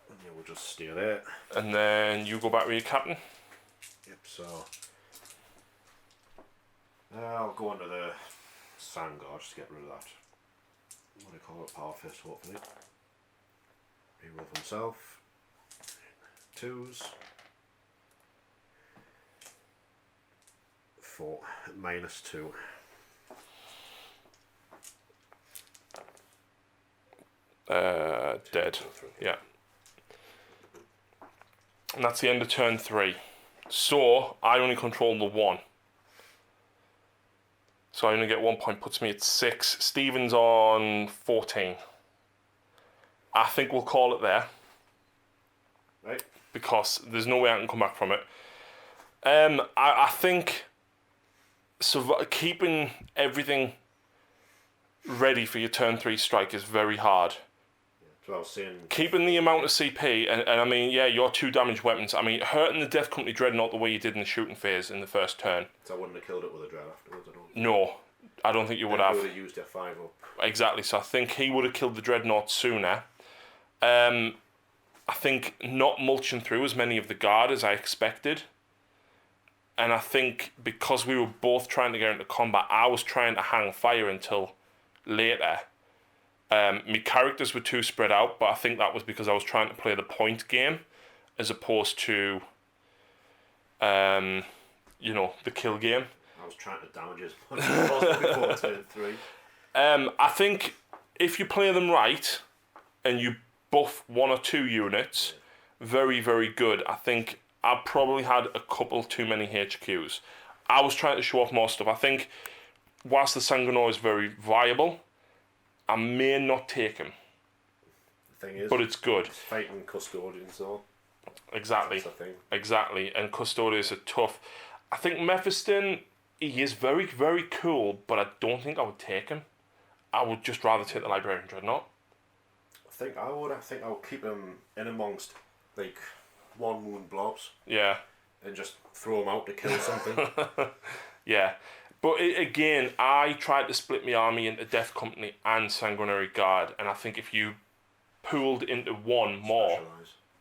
And yeah, we'll just stay there. And then you go back with your captain. Yep, so I'll go under the Sandguard just to get rid of that. What do you call it? Power Fist, hopefully. Reroll for himself. 2s. 4. -2. Dead. Yeah. And that's the end of turn 3. So, I only control the 1. So I only get 1 point, puts me at 6. Stephen's on 14. I think we'll call it there. Right. Because there's no way I can come back from it. I think keeping everything ready for your turn 3 strike is very hard. So I was saying... Keeping the amount of CP, and I mean, yeah, your 2 damage weapons, I mean, hurting the Death Company Dreadnought the way you did in the shooting phase in the first turn. So I wouldn't have killed it with a dread afterwards, I don't think. No, I don't think you would have. You would have used your 5 up. Exactly, so I think he would have killed the Dreadnought sooner. I think not mulching through as many of the Guard as I expected. And I think because we were both trying to get into combat, I was trying to hang fire until later. My characters were too spread out, but I think that was because I was trying to play the point game as opposed to, the kill game. I was trying to damage as much as possible before turn 3. I think if you play them right and you buff 1 or 2 units, very, very good. I think I probably had a couple too many HQs. I was trying to show off more stuff. I think whilst the Sanguinor is very viable, I may not take him. The thing is, but it's good. It's fighting Custodians though. Exactly. That's the thing. Exactly. And Custodians are tough. I think Mephiston, he is very, very cool, but I don't think I would take him. I would just rather take the Librarian Dreadnought. I think I would keep him in amongst like 1 wound blobs. Yeah. And just throw him out to kill something. Yeah. But again, I tried to split my army into Death Company and Sanguinary Guard, and I think if you pooled into one more,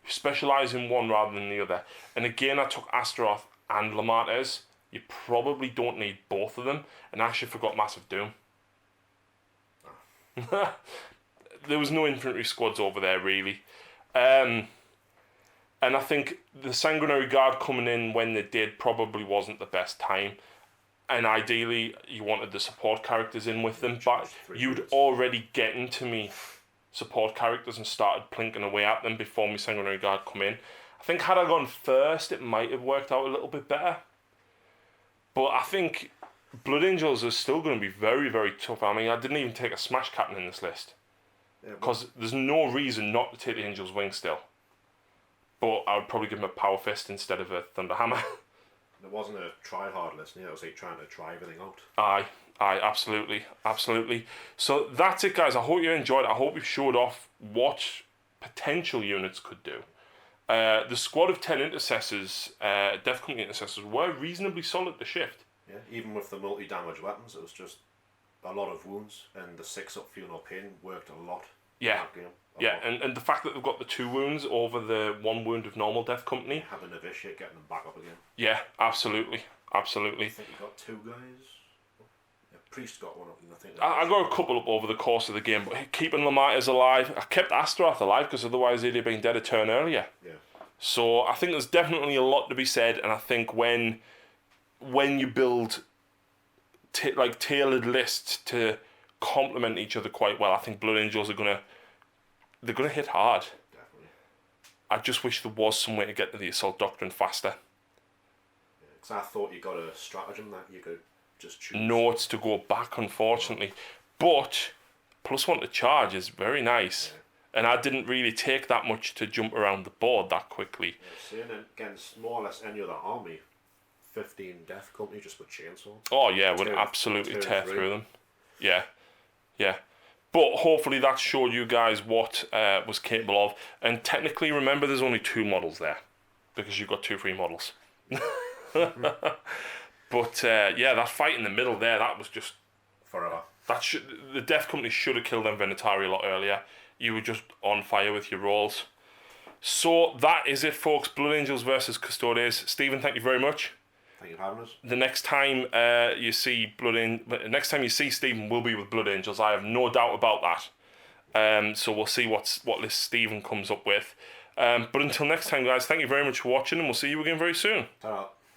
specialise in one rather than the other, and again I took Astaroth and Lamates, you probably don't need both of them, and I actually forgot Massive Doom. Oh. There was no infantry squads over there really. And I think the Sanguinary Guard coming in when they did probably wasn't the best time. And ideally, you wanted the support characters in with them, but you'd already getting to me support characters and started plinking away at them before my Sanguinary Guard come in. I think had I gone first, it might have worked out a little bit better. But I think Blood Angels are still going to be very, very tough. I mean, I didn't even take a Smash Captain in this list. Because there's no reason not to take the Angel's Wing still. But I would probably give him a Power Fist instead of a Thunder Hammer. There wasn't a try-hard list, it was like trying to try everything out. Aye, absolutely. So that's it, guys. I hope you enjoyed it. I hope we showed off what potential units could do. The squad of 10 Intercessors, Death Company Intercessors, were reasonably solid to shift. Yeah, even with the multi-damage weapons, it was just a lot of wounds, and the 6-up Feel No Pain worked a lot. Yeah. Yeah, and the fact that they've got the 2 wounds over the 1 wound of normal Death Company. Having a Novitiate, getting them back up again. Yeah, absolutely. I think you got 2 guys. Yeah, Priest got one up, I think. I got a couple up over the course of the game, but keeping Lamatis alive, I kept Astaroth alive because otherwise he'd have been dead a turn earlier. Yeah. So I think there's definitely a lot to be said, and I think when you build tailored lists to complement each other quite well, I think Blood Angels are gonna hit hard. Definitely. I just wish there was some way to get to the Assault Doctrine faster. Yeah, because I thought you got a stratagem that you could just choose. No, it's to go back, unfortunately. But +1 to charge is very nice. Yeah. And I didn't really take that much to jump around the board that quickly. Yeah, seeing against more or less any other army, 15 Death Company just with chainsaw. Oh yeah, would absolutely tear through them. Yeah. But hopefully that showed you guys what was capable of. And technically, remember, there's only 2 models there because you've got 2 free models. But yeah, that fight in the middle there, that was just forever. The Death Company should have killed them Venatari a lot earlier. You were just on fire with your rolls. So that is it, folks. Blood Angels versus Custodes. Stephen, thank you very much. Thank you for having us. The next time you see next time you see Stephen will be with Blood Angels. I have no doubt about that. So we'll see what list Stephen comes up with. But until next time, guys, thank you very much for watching, and we'll see you again very soon. Ta-ra.